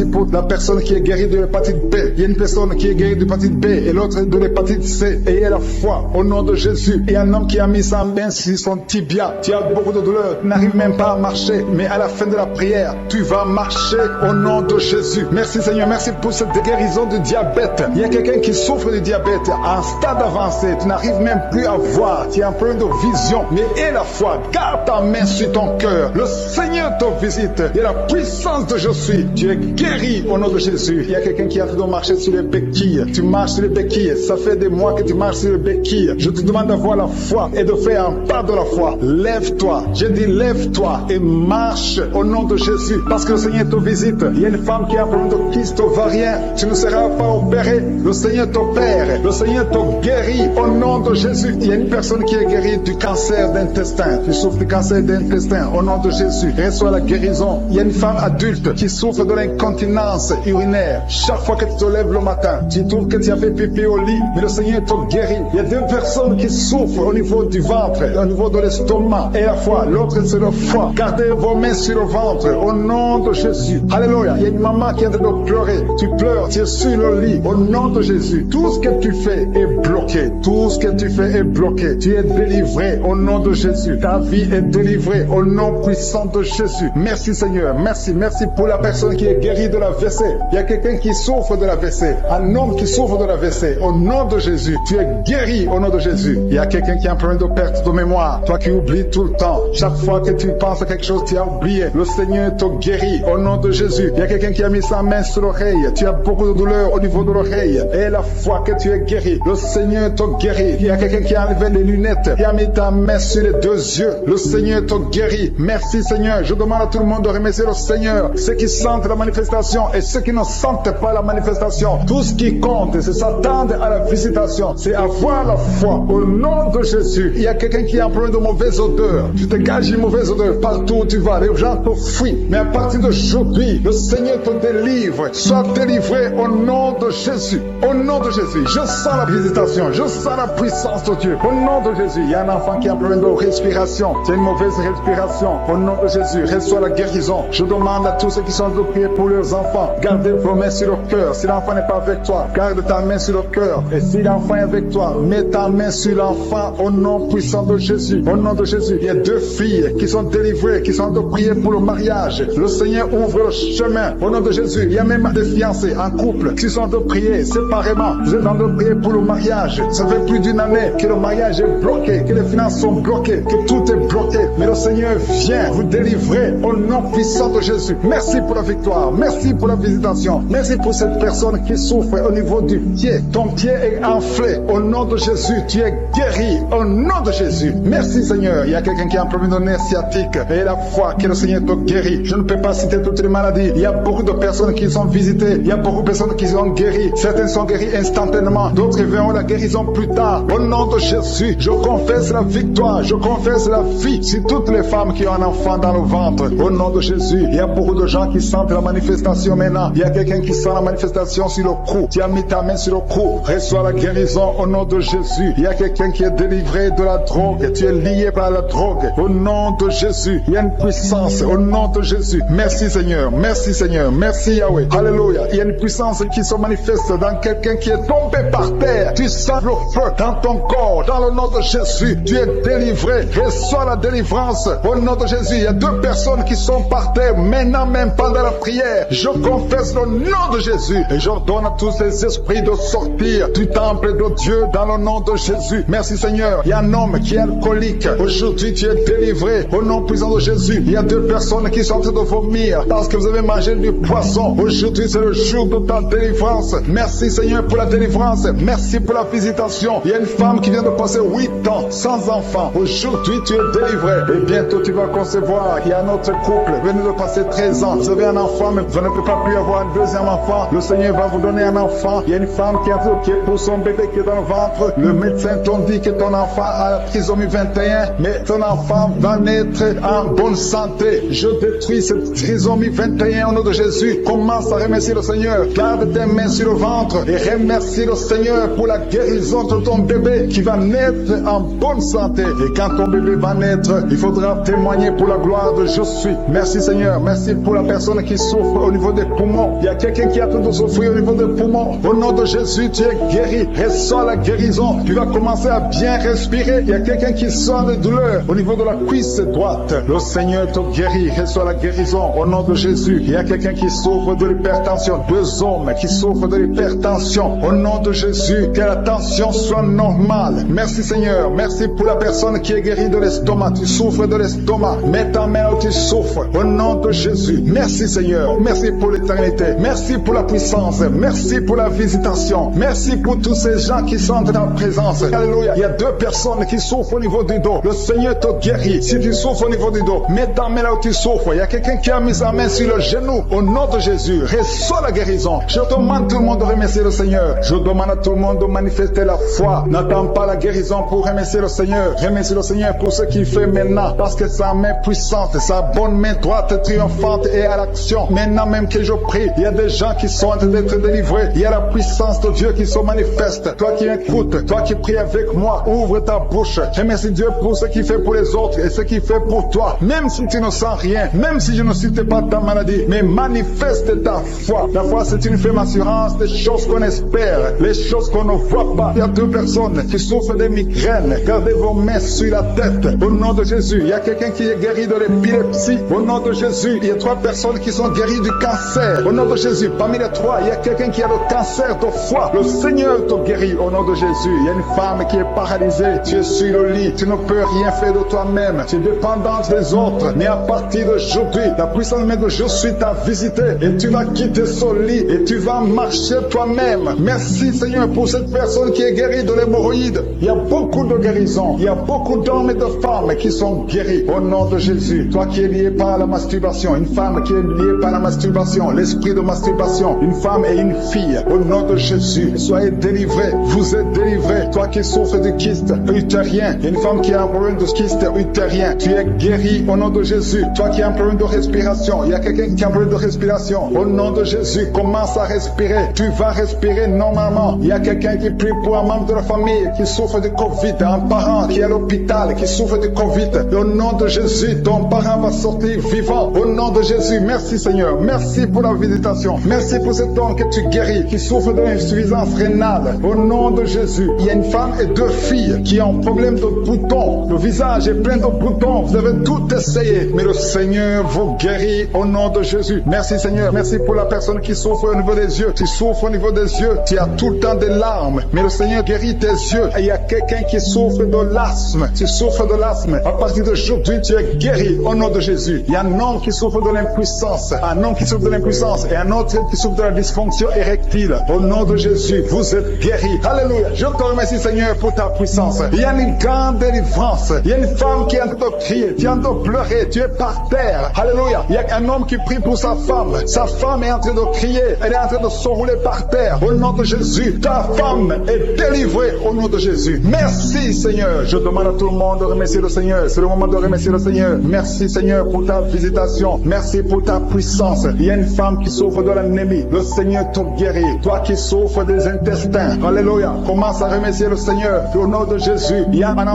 pour la personne qui est guérie de l'hépatite B. Il y a une personne qui est guérie de l'hépatite B et l'autre de l'hépatite C. Et il y a la foi au nom de Jésus. Il y a un homme qui a mis sa main sur son tibia. Tu as beaucoup de douleur. Tu n'arrives même pas à marcher. mais à la fin de la prière, tu vas marcher au nom de Jésus. Merci Seigneur, merci pour cette guérison du diabète. Il y a quelqu'un qui souffre du diabète à un stade avancé, tu n'arrives même plus à voir, tu es en plein de vision, mais aie la foi, garde ta main sur ton cœur. Le Seigneur te visite, il y a la puissance de je suis, tu es guéri au nom de Jésus. Il y a quelqu'un qui est en train de marcher sur les béquilles, tu marches sur les béquilles, ça fait des mois que tu marches sur les béquilles. Je te demande d'avoir la foi et de faire un pas de la foi. Lève-toi, je dis lève-toi et marche au nom de Jésus, parce que le Seigneur te visite. Il y a une femme qui a un problème de kyste ovarien, tu ne seras pas opéré, le Seigneur t'opère, le Seigneur te guérit au nom de Jésus. Il y a une personne qui est guérie du cancer d'intestin, tu souffres du cancer d'intestin, au nom de Jésus, reçois la guérison. Il y a une femme adulte qui souffre de l'incontinence urinaire. Chaque fois que tu te lèves le matin, tu trouves que tu as fait pipi au lit, mais le Seigneur te guérit. Il y a deux personnes qui souffrent au niveau du ventre, au niveau de l'estomac et la foi, l'autre c'est le foie. Gardez vos mains sur le ventre au nom de Jésus. Alléluia. Il y a une maman qui est en train de pleurer, tu pleures, tu es sur le lit au nom de Jésus. Tout ce que tu fais est bloqué, tout ce que tu fais est bloqué. Tu es délivré au nom de Jésus. Ta vie est délivrée au nom puissant de Jésus. Merci Seigneur, merci pour la personne qui est guérie de la l'AVC. Il y a quelqu'un qui souffre de l'AVC, un homme qui souffre de l'AVC. Au nom de Jésus, tu es guéri au nom de Jésus. Il y a quelqu'un qui a un problème de perte de mémoire, toi qui oublies tout le temps. Chaque fois que tu penses à quelque chose, tu as oublié. Le Seigneur te guérit au nom de Jésus. Il y a quelqu'un qui a mis sa main sur l'oreille, tu as beaucoup de douleur au niveau de l'oreille. Et la fois que tu es guéri, le Seigneur te guérit. Il y a quelqu'un qui a enlevé les lunettes, qui a mis ta main sur les deux yeux. Le Seigneur te guérit. Merci Seigneur. Je demande à tout le monde de remercier le Seigneur. Ceux qui sentent la manifestation et ceux qui ne sentent pas la manifestation. Tout ce qui compte, c'est s'attendre à la visitation. C'est avoir la foi au nom de Jésus. Il y a quelqu'un qui a un problème de mauvaise odeur. Tu dégages une mauvaise odeur partout où tu vas. Les gens te fuient. Mais à partir d'aujourd'hui, le Seigneur te délivre. Sois délivré au nom de Jésus. Au nom de Jésus. Je sens la visitation. Je sens la puissance de Dieu. Au nom de Jésus. Il y a un enfant qui a un problème de respiration. Tu as une mauvaise respiration. Au nom de Jésus. Reçois la guérison. Je demande à tous ceux qui sont de prier pour leurs enfants. Gardez vos mains sur le cœur. Si l'enfant n'est pas avec toi, garde ta main sur le cœur. Et si l'enfant est avec toi, mets ta main sur l'enfant au nom puissant de Jésus. Au nom de Jésus. Il y a 2 filles qui sont délivrées, qui sont de prier pour le mariage. Le Seigneur ouvre le chemin. Au nom de Jésus. Il y a même des fiancés en couple qui sont de prier séparément. Vous êtes en train de prier pour le mariage. Ça fait plus d'une année que le mariage est bloqué, que les finances sont bloquées, que tout est bloqué. Mais le Seigneur vient vous délivrer au nom puissant de Jésus. Merci pour la victoire. Merci pour la visitation. Merci pour cette personne qui souffre au niveau du pied. Ton pied est enflé. Au nom de Jésus, tu es guéri. Au nom de Jésus. Merci Seigneur. Il y a quelqu'un qui a un problème de nerf sciatique. Et la foi que le Seigneur te guérit. Je ne peux pas citer toutes les maladies. Il y a beaucoup de personnes qui sont visitées. Il y a beaucoup de personnes qui sont guéries. Certaines sont guéries instantanément. D'autres verront la guérison plus tard. Au nom de Jésus, je confesse la victoire. Je confesse la vie sur toutes les femmes qui ont un enfant dans le ventre. Au nom de Jésus, il y a beaucoup de gens qui sentent la manifestation maintenant. Il y a quelqu'un qui sent la manifestation sur le cou. Tu as mis ta main sur le cou. Reçois la guérison au nom de Jésus. Il y a quelqu'un qui est délivré de la drogue. Tu es lié par la drogue. Au nom de Jésus, il y a une puissance. Au nom de Jésus. Merci Seigneur. Merci Seigneur. Merci Yahweh. Alléluia. Il y a une puissance qui se manifeste dans quelqu'un qui est tombé par terre. Tu sens le feu dans ton corps. Dans le nom de Jésus, tu es délivré. Reçois la délivrance. Au nom de Jésus, il y a 2 personnes qui sont par terre maintenant même pendant la prière. Je confesse le nom de Jésus et j'ordonne à tous les esprits de sortir du temple de Dieu dans le nom de Jésus. Merci Seigneur. Il y a un homme qui est alcoolique. Aujourd'hui, tu es délivré au nom puissant de Jésus. Il y a 2 personnes qui sont en train de vomir parce que vous avez mangé du poisson. Aujourd'hui, c'est le jour de ta délivrance. Merci Seigneur pour la délivrance. Merci pour la visitation. Il y a une femme qui vient de passer 8 ans sans enfant. Aujourd'hui, tu es délivré et bientôt tu vas concevoir. Il y a un autre couple. Vous venez de passer 13 ans. Vous avez un enfant, mais vous ne pouvez pas plus avoir un 2e enfant. Le Seigneur va vous donner un enfant. Il y a une femme qui est pour son bébé qui est dans le ventre. Le médecin t'ont dit que ton enfant a la trisomie 21, mais ton enfant va naître en bonne santé. Je détruis cette trisomie 21 au nom de Jésus. Commence à remercier le Seigneur. Garde tes mains sur le ventre et remercie le Seigneur pour la guérison de ton bébé qui va naître en bonne santé. Et quand ton bébé va naître, il faudra témoigner pour la gloire de je suis. Merci Seigneur. Merci pour la personne qui souffre au niveau des poumons. Il y a quelqu'un qui a tout de souffrir au niveau des poumons. Au nom de Jésus, tu es guéri. Reçois la guérison. Tu vas commencer à bien respirer. Il y a quelqu'un qui sent des douleurs au niveau de la cuisse droite. Le Seigneur Seigneur te guérit, reçois la guérison au nom de Jésus. Il y a quelqu'un qui souffre de l'hypertension, 2 hommes qui souffrent de l'hypertension. Au nom de Jésus, que la tension soit normale. Merci Seigneur, merci pour la personne qui est guérie de l'estomac. Tu souffres de l'estomac, mets ta main où tu souffres. Au nom de Jésus, merci Seigneur, merci pour l'éternité, merci pour la puissance, merci pour la visitation, merci pour tous ces gens qui sont dans ta présence. Alléluia. Il y a 2 personnes qui souffrent au niveau du dos. Le Seigneur te guérit. Si tu souffres au niveau du dos, mets ta main là où tu souffres. Il y a quelqu'un qui a mis sa main sur le genou. Au nom de Jésus, reçois la guérison. Je demande tout le monde de remercier le Seigneur. Je demande à tout le monde de manifester la foi. N'attends pas la guérison pour remercier le Seigneur. Remercie le Seigneur pour ce qu'il fait maintenant, parce que sa main puissante, sa bonne main droite triomphante est à l'action. Maintenant même que je prie, il y a des gens qui sont en train d'être délivrés. Il y a la puissance de Dieu qui se manifeste. Toi qui écoutes, toi qui pries avec moi, ouvre ta bouche. Remercie Dieu pour ce qu'il fait pour les autres et ce qu'il fait pour toi. Même si tu ne sens rien, même si je ne cite pas ta maladie, mais manifeste ta foi. La foi, c'est une ferme assurance des choses qu'on espère, les choses qu'on ne voit pas. Il y a 2 personnes qui souffrent de migraines. Gardez vos mains sur la tête. Au nom de Jésus, il y a quelqu'un qui est guéri de l'épilepsie. Au nom de Jésus, il y a 3 personnes qui sont guéries du cancer. Au nom de Jésus, parmi les 3, il y a quelqu'un qui a le cancer de foie. Le Seigneur te guérit au nom de Jésus. Il y a une femme qui est paralysée. Tu es sur le lit. Tu ne peux rien faire de toi-même. Tu es dépendante des autres. Mais à partir d'aujourd'hui, la puissance même de Jésus t'a visité et tu vas quitter ce lit et tu vas marcher toi-même. Merci Seigneur pour cette personne qui est guérie de l'hémorroïde. Il y a beaucoup de guérisons. Il y a beaucoup d'hommes et de femmes qui sont guéris au nom de Jésus. Toi qui es lié par la masturbation, une femme qui est liée par la masturbation, l'esprit de masturbation, une femme et une fille, au nom de Jésus, soyez délivrés. Vous êtes délivrés. Toi qui souffres de kyste utérien, une femme qui a un problème de kyste utérien, tu es guéri au nom de Jésus. Toi qui as un problème de respiration, il y a quelqu'un qui a un problème de respiration, au nom de Jésus, commence à respirer. Tu vas respirer normalement. Il y a quelqu'un qui prie pour un membre de la famille qui souffre de Covid, un parent qui est à l'hôpital, qui souffre de Covid. Au nom de Jésus, ton parent va sortir vivant. Au nom de Jésus, merci Seigneur. Merci pour la visitation. Merci pour cet homme que tu guéris, qui souffre de l'insuffisance rénale. Au nom de Jésus, il y a une femme et 2 filles qui ont un problème de boutons. Le visage est plein de boutons. Vous avez tout essayé, mais le Seigneur vous guérit au nom de Jésus. Merci Seigneur. Merci pour la personne qui souffre au niveau des yeux. Tu souffres au niveau des yeux. Tu as tout le temps des larmes, mais le Seigneur guérit tes yeux. Et il y a quelqu'un qui souffre de l'asthme. Tu souffres de l'asthme. À partir d'aujourd'hui, tu es guéri au nom de Jésus. Il y a un homme qui souffre de l'impuissance. Un homme qui souffre de l'impuissance et un autre qui souffre de la dysfonction érectile. Au nom de Jésus, vous êtes guéris. Alléluia. Je te remercie Seigneur pour ta puissance. Il y a une grande délivrance. Il y a une femme qui est en train de crier, qui est en train de pleurer. Tu es par terre. Alléluia. Il y a un homme qui prie pour sa femme. Sa femme est en train de crier. Elle est en train de s'enrouler par terre. Au nom de Jésus, ta femme est délivrée au nom de Jésus. Merci Seigneur. Je demande à tout le monde de remercier le Seigneur. C'est le moment de remercier le Seigneur. Merci Seigneur pour ta visitation. Merci pour ta puissance. Il y a une femme qui souffre de l'anémie. Le Seigneur te guérit. Toi qui souffres des intestins. Alléluia. Commence à remercier le Seigneur. Au nom de Jésus, il y a un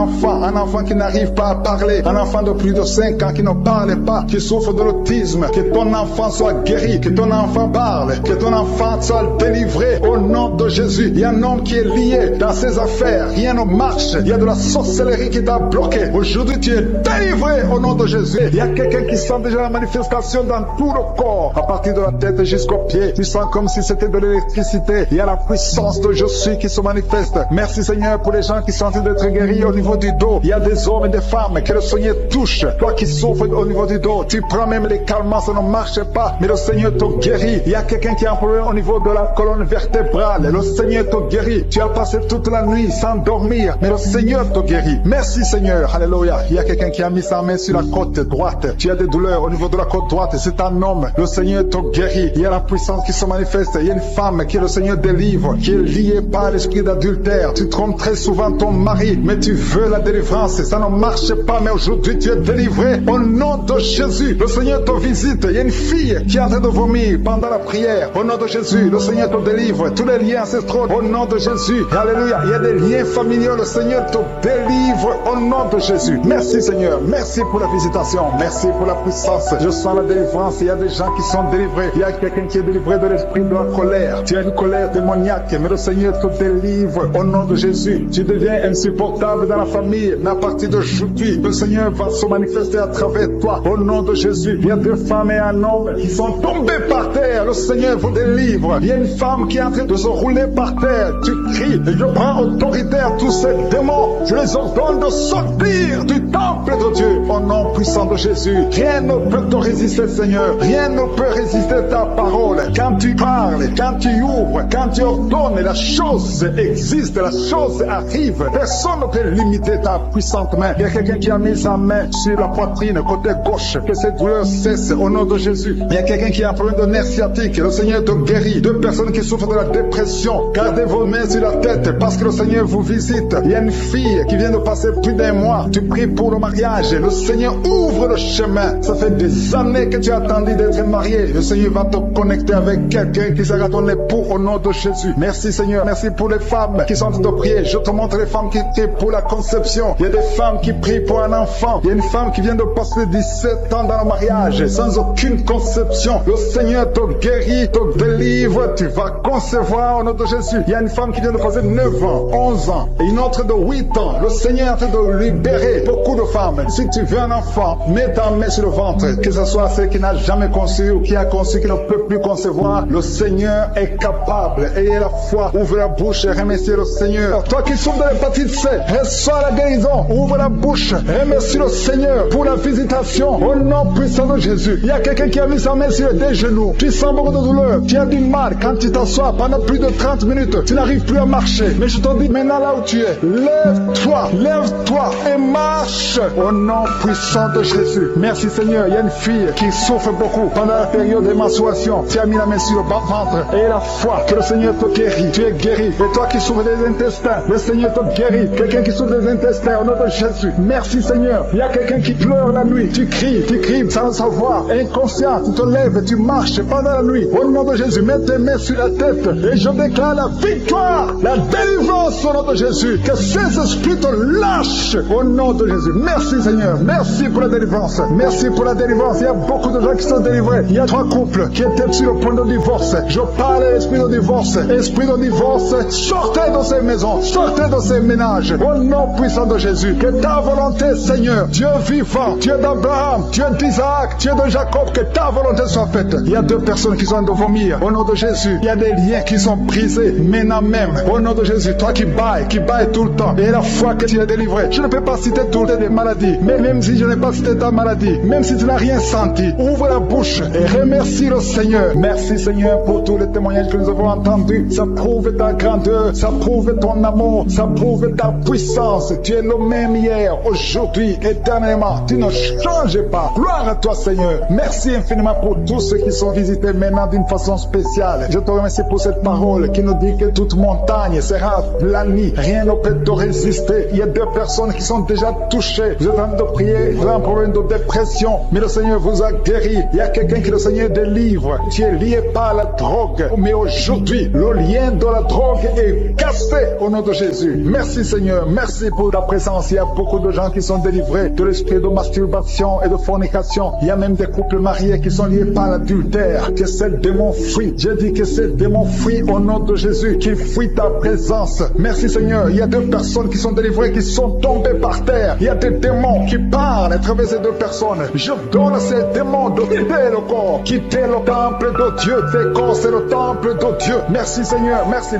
enfant qui n'arrive pas à parler. Un enfant de plus de 5 ans qui ne parle pas, qui souffre de l'autisme. Que ton enfant soit guéri. Que ton enfant parle. Que ton enfant soit délivré. Au nom de Jésus. Il y a un homme qui est lié dans ses affaires. Rien ne marche. Il y a de la sorcellerie qui t'a bloqué. Aujourd'hui, tu es délivré au nom de Jésus. Il y a quelqu'un qui sent déjà la manifestation dans tout le corps. À partir de la tête jusqu'aux pieds. Tu sens comme si c'était de l'électricité. Il y a la puissance de Je suis qui se manifeste. Merci Seigneur pour les gens qui sont en train d'être guéris au niveau du dos. Il y a des hommes et des femmes que le Seigneur touche. Toi qui souffres au niveau du dos. Tu prends même les calmants, ça ne marche pas. Mais le Seigneur te guérit. Il y a quelqu'un qui a un problème au niveau de la colonne vertébrale. Le Seigneur te guérit. Tu as passé toute la nuit sans dormir. Mais le Seigneur te guérit. Merci Seigneur. Alléluia. Il y a quelqu'un qui a mis sa main sur la côte droite. Tu as des douleurs au niveau de la côte droite. C'est un homme. Le Seigneur te guérit. Il y a la puissance qui se manifeste. Il y a une femme qui le Seigneur délivre, qui est liée par l'esprit d'adultère. Tu trompes très souvent ton mari, mais tu veux la délivrance. Ça ne marche pas, mais aujourd'hui tu es délivré. Au nom de Jésus, le Seigneur te visite. Il y a une fille qui est en train de vomir pendant la prière. Au nom de Jésus, le Seigneur te délivre. Tous les liens ancestraux, au nom de Jésus. Alléluia. Il y a des liens familiaux. Le Seigneur te délivre au nom de Jésus. Merci Seigneur. Merci pour la visitation. Merci pour la puissance. Je sens la délivrance. Il y a des gens qui sont délivrés. Il y a quelqu'un qui est délivré de l'esprit de la colère. Tu as une colère démoniaque, mais le Seigneur te délivre au nom de Jésus. Tu deviens insupportable dans la famille, mais à partir d'aujourd'hui, le Seigneur va se manifester à travers toi. Au nom de Jésus, il y a 2 femmes et un homme qui sont tombés par terre. Le Seigneur vous délivre. Il y a une femme qui est en train de se rouler par terre. Tu cries, et je prends autorité à tous ces démons. Je les ordonne de sortir du temple de Dieu. Au nom puissant de Jésus, rien ne peut te résister, Seigneur. Rien ne peut résister ta parole. Quand tu parles, quand tu ouvres, quand tu ordonnes, la chose existe, la chose arrive. Personne ne peut limiter ta puissante main. Il y a quelqu'un qui a mis sa main sur la poitrine, côté gauche, que cette douleur cesse au nom de Jésus. Il y a quelqu'un qui a un problème de nerf sciatique. Le Seigneur te guérit. 2 personnes qui souffrent de la dépression. Gardez vos mains sur la tête parce que le Seigneur vous visite. Il y a une fille qui vient de passer plus d'1 mois. Tu pries pour le mariage. Le Seigneur ouvre le chemin. Ça fait des années que tu as attendu d'être marié. Le Seigneur va te connecter avec quelqu'un qui sera ton époux au nom de Jésus. Merci Seigneur. Merci pour les femmes qui sont en train de prier. Je te montre les femmes qui prient pour la conception. Il y a des femmes qui prient pour un enfant. Il y a une femme qui vient de passer 17 ans dans le mariage sans aucune conception. Le Seigneur te guérit, te délivre. Tu vas concevoir au nom de Jésus. Il y a une femme qui vient de passer 9 ans, 11 ans et une autre de 8 ans. Le Seigneur est en train de libérer beaucoup de femmes. Si tu veux un enfant, mets ta main sur le ventre. Que ce soit celle qui n'a jamais conçu ou qui a conçu, qui ne peut plus concevoir. Le Seigneur est capable. Ayez la foi. Ouvre la bouche et remerciez le Seigneur. Toi qui souffres de l'hépatite C, reçois la guérison. Ouvre la bouche. Remercie le Seigneur pour la visitation. Au nom puissant de Jésus. Il y a quelqu'un qui a mis sa main sur tes genoux. Tu sens beaucoup de douleur. Tu as du mal quand tu t'assois pendant plus de 30 minutes. Tu n'arrives plus à marcher. Mais je te dis maintenant là où tu es, lève-toi et marche au nom puissant de Jésus. Merci Seigneur. Il y a une fille qui souffre beaucoup pendant la période de menstruation. Tu as mis la main sur le ventre et la foi que le Seigneur te guérit. Tu es guéri. Et toi qui souffres des intestins, le Seigneur te guérit. Quelqu'un qui souffre des intestins au nom de Jésus. Merci Seigneur. Il y a quelqu'un qui pleure la nuit. Tu cries sans le savoir. Inconscient, tu te lèves, tu marches pendant la nuit. Au nom de Jésus, mets tes mains sur la tête et je déclare la victoire, la délivrance au nom de Jésus. Que ces esprits te lâchent au nom de Jésus. Merci Seigneur. Merci pour la délivrance. Merci pour la délivrance. Il y a beaucoup de gens qui sont délivrés. Il y a 3 couples qui étaient sur le point de divorce. Je parle à l'esprit de divorce. Esprit de divorce, sortez de ces maisons, sortez de ces ménages. Au nom puissant de Jésus. Que ta volonté, Seigneur, Dieu vivant, Dieu d'Abraham, Dieu d'Isaac, Dieu de Jacob, que ta volonté soit faite. Il y a 2 personnes qui sont de vomir. Au nom de Jésus, il y a des liens qui sont brisés maintenant même. Au nom de Jésus, toi qui bailles tout le temps, et la foi que tu es délivré. Je ne peux pas citer toutes les maladies, mais même si je n'ai pas cité ta maladie, même si tu n'as rien senti, ouvre la bouche et remercie le Seigneur. Merci Seigneur pour tous les témoignages que nous avons entendus. Ça prouve ta grandeur, ça prouve ton amour, ça prouve ta puissance. Tu es le même hier, aujourd'hui, éternellement. Tu ne changes pas. Gloire à toi Seigneur. Merci infiniment pour tous ceux qui sont visités maintenant d'une façon spéciale. Je te remercie pour cette parole qui nous dit que toute montagne sera planie. Rien ne peut te résister. Il y a 2 personnes qui sont déjà touchées. Vous êtes en train de prier, vous avez un problème de dépression, mais le Seigneur vous a guéri. Il y a quelqu'un que le Seigneur délivre. Tu es lié par la drogue, mais aujourd'hui, le lien de la drogue est cassé au nom de Jésus. Merci Seigneur. Merci pour ta présence. Il y a beaucoup de gens qui sont délivrés de l'esprit de masturbation et de fornication. Il y a même des couples mariés qui sont liés par l'adultère. Que ces démons fuient. J'ai dit que ces démons fuient au nom de Jésus. Qu'ils fuient ta présence. Merci Seigneur. Il y a 2 personnes qui sont délivrées, qui sont tombées par terre. Il y a des démons qui parlent à travers ces 2 personnes. Je donne à ces démons de quitter le corps. Quitter le temple de Dieu. Tes corps, c'est le temple de Dieu. Merci Seigneur. Merci.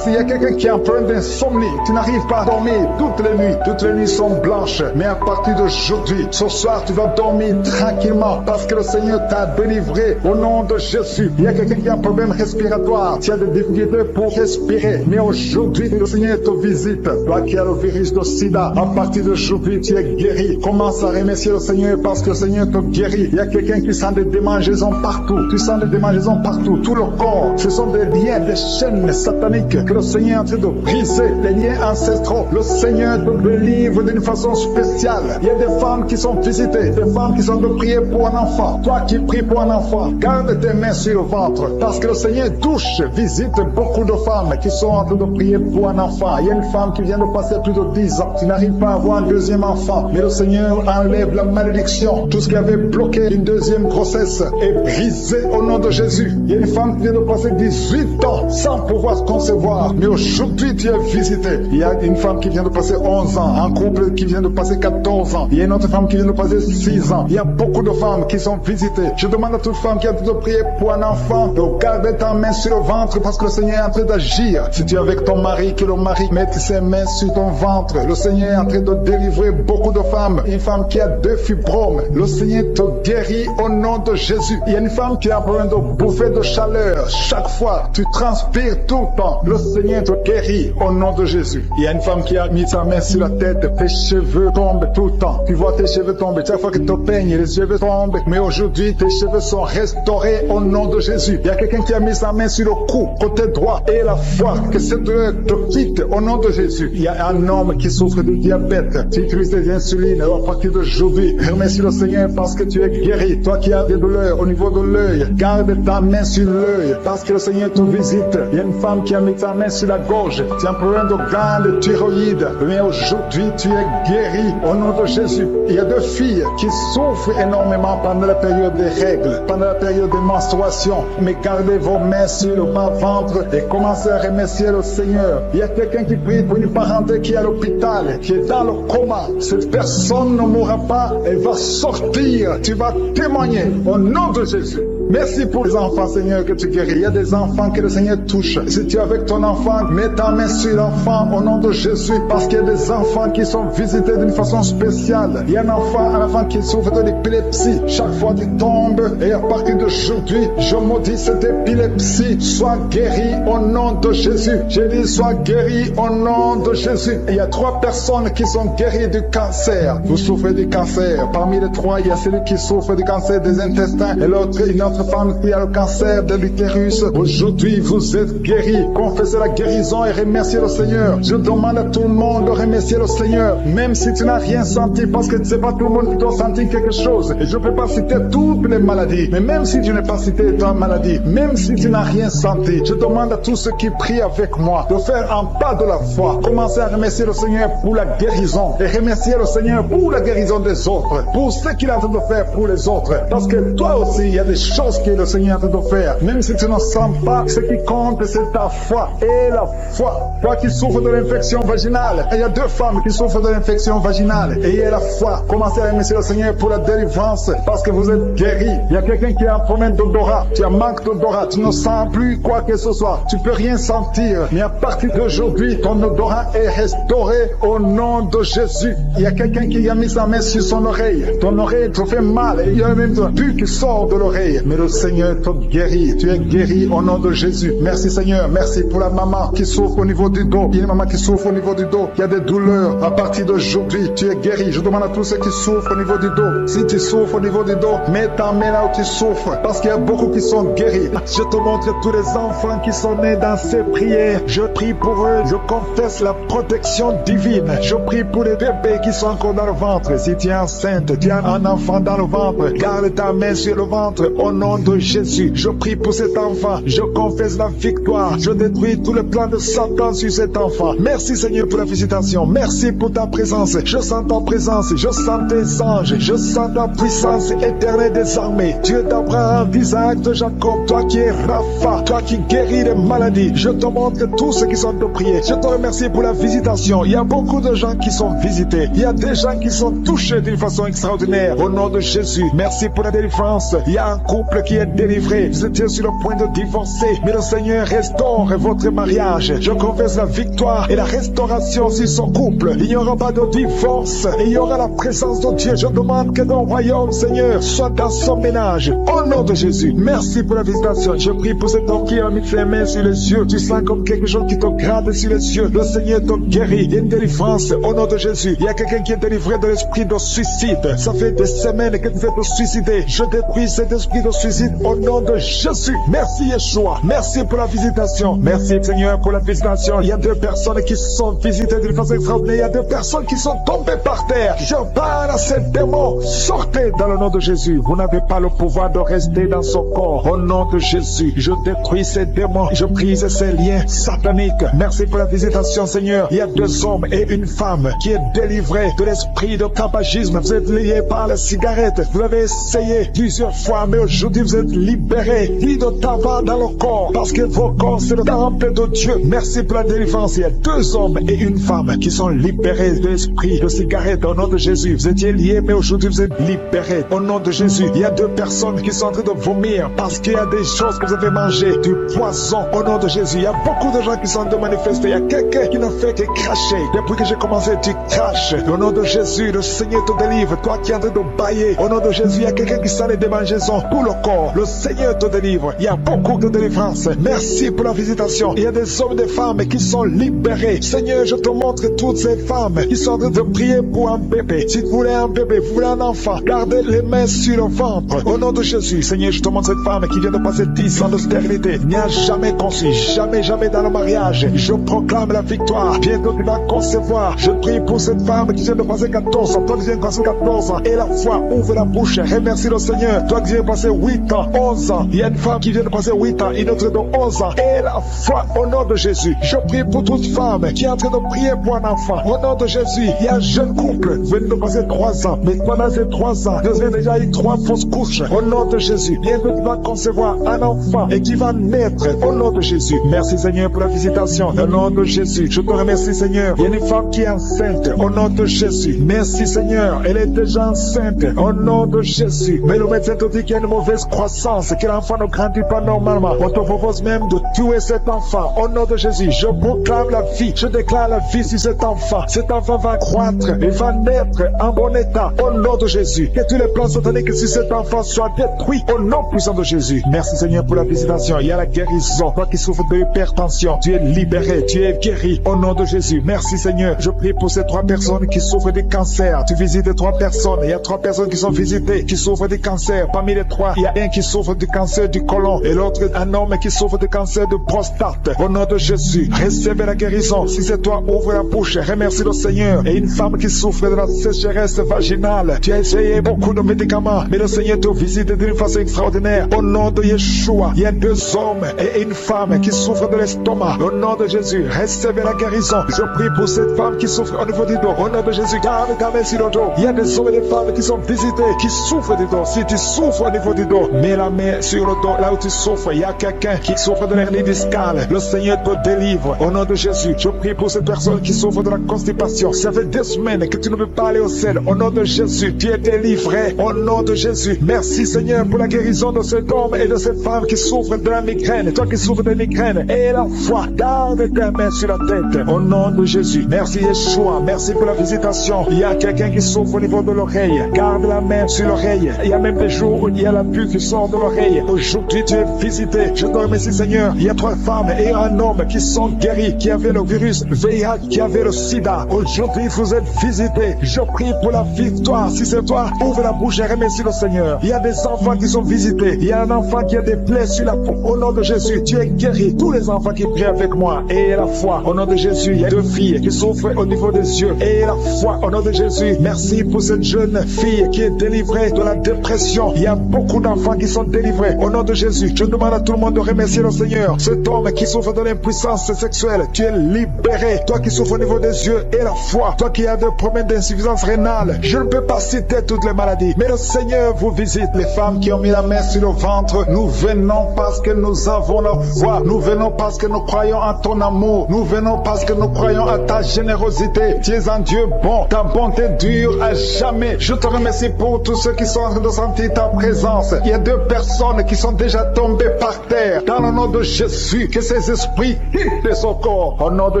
Il y a quelqu'un qui a un problème d'insomnie. Tu n'arrives pas à dormir toutes les nuits. Toutes les nuits sont blanches. Mais à partir d'aujourd'hui, ce soir, tu vas dormir tranquillement parce que le Seigneur t'a délivré au nom de Jésus. Il y a quelqu'un qui a un problème respiratoire. Tu as des difficultés pour respirer. Mais aujourd'hui, le Seigneur te visite. Toi qui as le virus de sida, à partir d'aujourd'hui, tu es guéri. Commence à remercier le Seigneur parce que le Seigneur te guérit. Il y a quelqu'un qui sent des démangeaisons partout. Tu sens des démangeaisons partout. Tout le corps, ce sont des liens, des chaînes sataniques que le Seigneur est en train de briser. Des liens ancestraux. Le Seigneur te délivre d'une façon spéciale. Il y a des femmes qui sont visitées. Des femmes qui sont de prier pour un enfant. Toi qui pries pour un enfant, garde tes mains sur le ventre. Parce que le Seigneur touche, visite beaucoup de femmes qui sont en train de prier pour un enfant. Il y a une femme qui vient de passer plus de 10 ans. Tu n'arrives pas à avoir un deuxième enfant. Mais le Seigneur enlève la malédiction. Tout ce qui avait bloqué une deuxième grossesse est brisé au nom de Jésus. Il y a une femme qui vient de passer 18 ans sans pouvoir concevoir. Mais aujourd'hui, tu es visité. Il y a une femme qui vient de passer 11 ans. Un couple qui vient de passer 14 ans. Il y a une autre femme femme qui vient de passer 6 ans. Il y a beaucoup de femmes qui sont visitées. Je demande à toute femme qui a de prier pour un enfant de garder ta main sur le ventre parce que le Seigneur est en train d'agir. Si tu es avec ton mari, que le mari mette ses mains sur ton ventre. Le Seigneur est en train de délivrer beaucoup de femmes. Une femme qui a 2 fibromes, le Seigneur te guérit au nom de Jésus. Il y a une femme qui a besoin de bouffer de chaleur. Chaque fois, tu transpires tout le temps. Le Seigneur te guérit au nom de Jésus. Il y a une femme qui a mis sa main sur la tête. Tes cheveux tombent tout le temps. Tu vois tes cheveux tomber. Chaque fois que tu te peignes, les cheveux tombent. Mais aujourd'hui, tes cheveux sont restaurés au nom de Jésus. Il y a quelqu'un qui a mis sa main sur le cou, côté droit, et la foi. Que cette douleur te quitte au nom de Jésus. Il y a un homme qui souffre de diabète. Tu utilises des insulines. Alors, à partir d'aujourd'hui, remercie le Seigneur parce que tu es guéri. Toi qui as des douleurs au niveau de l'œil, garde ta main sur l'œil parce que le Seigneur te visite. Il y a une femme qui a mis sa main sur la gorge. Tu as un problème de glande thyroïde. Mais aujourd'hui, tu es guéri au nom de Jésus. Il y a 2 filles qui souffrent énormément pendant la période des règles, pendant la période des menstruations. Mais gardez vos mains sur le bas-ventre et commencez à remercier le Seigneur. Il y a quelqu'un qui prie pour une parenté qui est à l'hôpital, qui est dans le coma. Cette personne ne mourra pas, elle va sortir. Tu vas témoigner au nom de Jésus. Merci pour les enfants, Seigneur, que tu guéris. Il y a des enfants que le Seigneur touche. Si tu es avec ton enfant, mets ta main sur l'enfant au nom de Jésus, parce qu'il y a des enfants qui sont visités d'une façon spéciale. Il y a un enfant qui souffre de l'épilepsie. Chaque fois tu tombes, et à partir d'aujourd'hui, je maudis cette épilepsie. Sois guéri au nom de Jésus. J'ai dit, sois guéri au nom de Jésus. Et il y a 3 personnes qui sont guéries du cancer. Vous souffrez du cancer. Parmi les 3, il y a celui qui souffre du cancer des intestins, et l'autre, une autre femme qui a le cancer de l'utérus. Aujourd'hui, vous êtes guéris. Confessez la guérison et remerciez le Seigneur. Je demande à tout le monde de remercier le Seigneur, même si tu n'as rien senti, parce que c'est pas tout le monde qui doit sentir quelque chose. Et je ne peux pas citer toutes les maladies, mais même si tu n'as pas cité ta maladie, même si tu n'as rien senti, je demande à tous ceux qui prient avec moi de faire un pas de la foi. Commencez à remercier le Seigneur pour la guérison et remercier le Seigneur pour la guérison des autres, pour ce qu'il est en train de faire pour les autres. Parce que toi aussi, il y a des choses que le Seigneur est en train de faire. Même si tu ne sens pas, ce qui compte, c'est ta foi. Et la foi. Toi qui souffres de l'infection vaginale, il y a 2 femmes qui souffrent de l'infection vaginale. Et il y a la foi. Commencez à remercier le Seigneur pour la délivrance, parce que vous êtes guéris. Il y a quelqu'un qui a un problème d'odorat. Tu as manque d'odorat. Tu ne sens plus quoi que ce soit. Tu peux rien sentir. Mais à partir d'aujourd'hui, ton odorat est restauré au nom de Jésus. Il y a quelqu'un qui a mis sa main sur son oreille. Ton oreille te fait mal. Et il y a même un pu qui sort de l'oreille. Mais le Seigneur te guérit. Tu es guéri au nom de Jésus. Merci Seigneur. Merci pour la maman qui souffre au niveau du dos. Il y a une maman qui souffre au niveau du dos. Il y a des douleurs. À partir d'aujourd'hui, tu es guéri. Je demande à tous ceux qui souffrent au niveau du dos. Si tu souffres au niveau du dos, mets ta main là où tu souffres. Parce qu'il y a beaucoup qui sont guéris. Je te montre tous les enfants qui sont nés dans ces prières. Je prie pour eux. Je confesse la protection divine. Je prie pour les bébés qui sont encore dans le ventre. Si tu es enceinte, tu as un enfant dans le ventre, garde ta main sur le ventre au nom de Jésus. Je prie pour cet enfant. Je confesse la victoire. Je détruis tout le plan de Satan sur cet enfant. Merci Seigneur pour la visitation. Merci pour ta présence. Je sens ta présence. Je sens tes anges. Je sens ta puissance éternelle des armées. Dieu d'Abraham, d'Isaac, de Jacob. Toi qui es Rapha. Toi qui guéris les maladies. Je te montre tous ceux qui sont de prier. Je te remercie pour la visitation. Il y a beaucoup de gens qui sont visités. Il y a des gens qui sont touchés d'une façon extraordinaire. Au nom de Jésus. Merci pour la délivrance. Il y a un couple qui est délivré. Vous étiez sur le point de divorcer, mais le Seigneur restaure votre mariage. Je confesse la victoire et la restauration sur son couple. Il n'y aura pas de divorce. Il y aura la présence de Dieu. Je demande que ton royaume, Seigneur, soit dans son ménage. Au nom de Jésus. Merci pour la visitation. Je prie pour cet homme qui a mis ses mains sur les yeux. Tu sens comme quelque chose qui te gratte sur les yeux. Le Seigneur te guérit. Il y a une délivrance. Au nom de Jésus. Il y a quelqu'un qui est délivré de l'esprit de suicide. Ça fait des semaines que tu veux te suicider. Je détruis cet esprit de suicide au nom de Jésus. Merci Yeshua. Merci pour la visitation. Merci Seigneur pour la visitation. Il y a 2 personnes qui sont visitées d'une façon extraordinaire. Il y a 2 personnes qui sont tombées par terre. Je parle à ces démons. Sortez dans le nom de Jésus. Vous n'avez pas le pouvoir de rester dans son corps. Au nom de Jésus, je détruis ces démons. Je brise ces liens sataniques. Merci pour la visitation Seigneur. Il y a 2 hommes et une femme qui est délivrée de l'esprit de tabagisme. Vous êtes liés par la cigarette. Vous l'avez essayé plusieurs fois, mais aujourd'hui aujourd'hui vous êtes libérés. Dis de tabac dans le corps, parce que vos corps c'est le temple de Dieu. Merci pour la délivrance. Il y a 2 hommes et une femme qui sont libérés de l'esprit de cigarette au nom de Jésus. Vous étiez liés, mais aujourd'hui vous êtes libérés au nom de Jésus. Il y a 2 personnes qui sont en train de vomir parce qu'il y a des choses que vous avez mangées, du poison au nom de Jésus. Il y a beaucoup de gens qui sont en train de manifester. Il y a quelqu'un qui ne fait que cracher. Depuis que j'ai commencé, tu craches. Au nom de Jésus, le Seigneur te délivre. Toi qui es en train de bailler, au nom de Jésus, il y a quelqu'un qui sent les démangeaisons tout le corps. Le Seigneur te délivre. Il y a beaucoup de délivrance. Merci pour la visitation. Il y a des hommes et des femmes qui sont libérés. Seigneur, je te montre toutes ces femmes qui sont en train de prier pour un bébé. Si vous voulez un bébé, vous voulez un enfant, gardez les mains sur le ventre. Au nom de Jésus, Seigneur, je te montre cette femme qui vient de passer 10 ans de stérilité. N'y a jamais conçu, jamais dans le mariage. Je proclame la victoire. Bientôt tu vas concevoir. Je prie pour cette femme qui vient de passer 14 ans. Toi qui viens de passer 14 ans. Et la foi, ouvre la bouche. Remercie le Seigneur. Toi qui viens de passer 8 ans, 11 ans. Il y a une femme qui vient de passer 8 ans, une autre de 11 ans. Et la foi, au nom de Jésus. Je prie pour toute femme qui est en train de prier pour un enfant. Au nom de Jésus, il y a un jeune couple qui vient de passer 3 ans. Mais pendant ces 3 ans, vous avez déjà eu 3 fausses couches. Au nom de Jésus, bientôt tu vas concevoir un enfant et qui va naître. Au nom de Jésus. Merci Seigneur pour la visitation. Au nom de Jésus. Je te remercie Seigneur. Il y a une femme qui est enceinte. Au nom de Jésus. Merci Seigneur. Elle est déjà enceinte. Au nom de Jésus. Mais le médecin te dit qu'il y a une mauvaise croissance, que l'enfant ne grandit pas normalement. On te propose même de tuer cet enfant. Au nom de Jésus. Je proclame la vie. Je déclare la vie sur cet enfant. Cet enfant va croître et va naître en bon état. Au nom de Jésus. Que tous les plans sataniques sur cet enfant soient détruits. Au nom puissant de Jésus. Merci Seigneur pour la visitation. Il y a la guérison. Toi qui souffres de l'hypertension, tu es libéré, tu es guéri. Au nom de Jésus. Merci Seigneur. Je prie pour ces 3 personnes qui souffrent du cancer. Tu visites 3 personnes. Il y a 3 personnes qui sont visitées, qui souffrent du cancer. Parmi les 3, il y a un qui souffre du cancer du côlon et l'autre, un homme qui souffre du cancer de prostate. Au nom de Jésus, recevez la guérison. Si c'est toi, ouvre la bouche. Remercie le Seigneur. Et une femme qui souffre de la sécheresse vaginale. Tu as essayé beaucoup de médicaments, mais le Seigneur te visite d'une façon extraordinaire. Au nom de Yeshua, il y a 2 hommes et une femme qui souffrent de l'estomac. Au nom de Jésus, recevez la guérison. Je prie pour cette femme qui souffre au niveau du dos. Au nom de Jésus, garde ta main sur le dos. Il y a des hommes et des femmes qui sont visités, qui souffrent du dos. Si tu souffres au niveau du dos, mets la main sur le dos, là où tu souffres. Il y a quelqu'un qui souffre de l'hernie discale. Le Seigneur te délivre. Au nom de Jésus, je prie pour cette personne qui souffre de la constipation. Ça fait 2 semaines que tu ne peux pas aller au ciel. Au nom de Jésus, tu es délivré. Au nom de Jésus, merci Seigneur pour la guérison de cet homme et de cette femme qui souffrent de la migraine. Toi qui souffres de migraine, et la foi, garde ta main sur la tête. Au nom de Jésus, merci Yeshua, merci pour la visitation. Il y a quelqu'un qui souffre au niveau de l'oreille. Garde la main sur l'oreille. Il y a même des jours où il y a la pluie qui sort de l'oreille. Aujourd'hui, tu es visité. Je te remercie Seigneur. Il y a 3 femmes et un homme qui sont guéris, qui avaient le virus VIH, qui avaient le sida. Aujourd'hui, vous êtes visités. Je prie pour la victoire. Si c'est toi, ouvre la bouche et remercie le Seigneur. Il y a des enfants qui sont visités. Il y a un enfant qui a des plaies sur la peau. Au nom de Jésus, tu es guéri. Tous les enfants qui prient avec moi, et la foi. Au nom de Jésus, il y a 2 filles qui souffrent au niveau des yeux. Et la foi, au nom de Jésus. Merci pour cette jeune fille qui est délivrée de la dépression. Il y a beaucoup d'enfants qui sont délivrés. Au nom de Jésus, je demande à tout le monde de remercier le Seigneur. Cet homme qui souffre de l'impuissance sexuelle, tu es libéré. Toi qui souffres au niveau des yeux et la foi. Toi qui as des problèmes d'insuffisance rénale. Je ne peux pas citer toutes les maladies, mais le Seigneur vous visite. Les femmes qui ont mis la main sur le ventre, nous venons parce que nous avons la foi. Nous venons parce que nous croyons en ton amour. Nous venons parce que nous croyons à ta générosité. Tu es un Dieu bon. Ta bonté dure à jamais. Je te remercie pour tous ceux qui sont en train de sentir ta présence. Il y a 2 personnes qui sont déjà tombées par terre. Dans le nom de Jésus, que ces esprits quittent son corps. Au nom de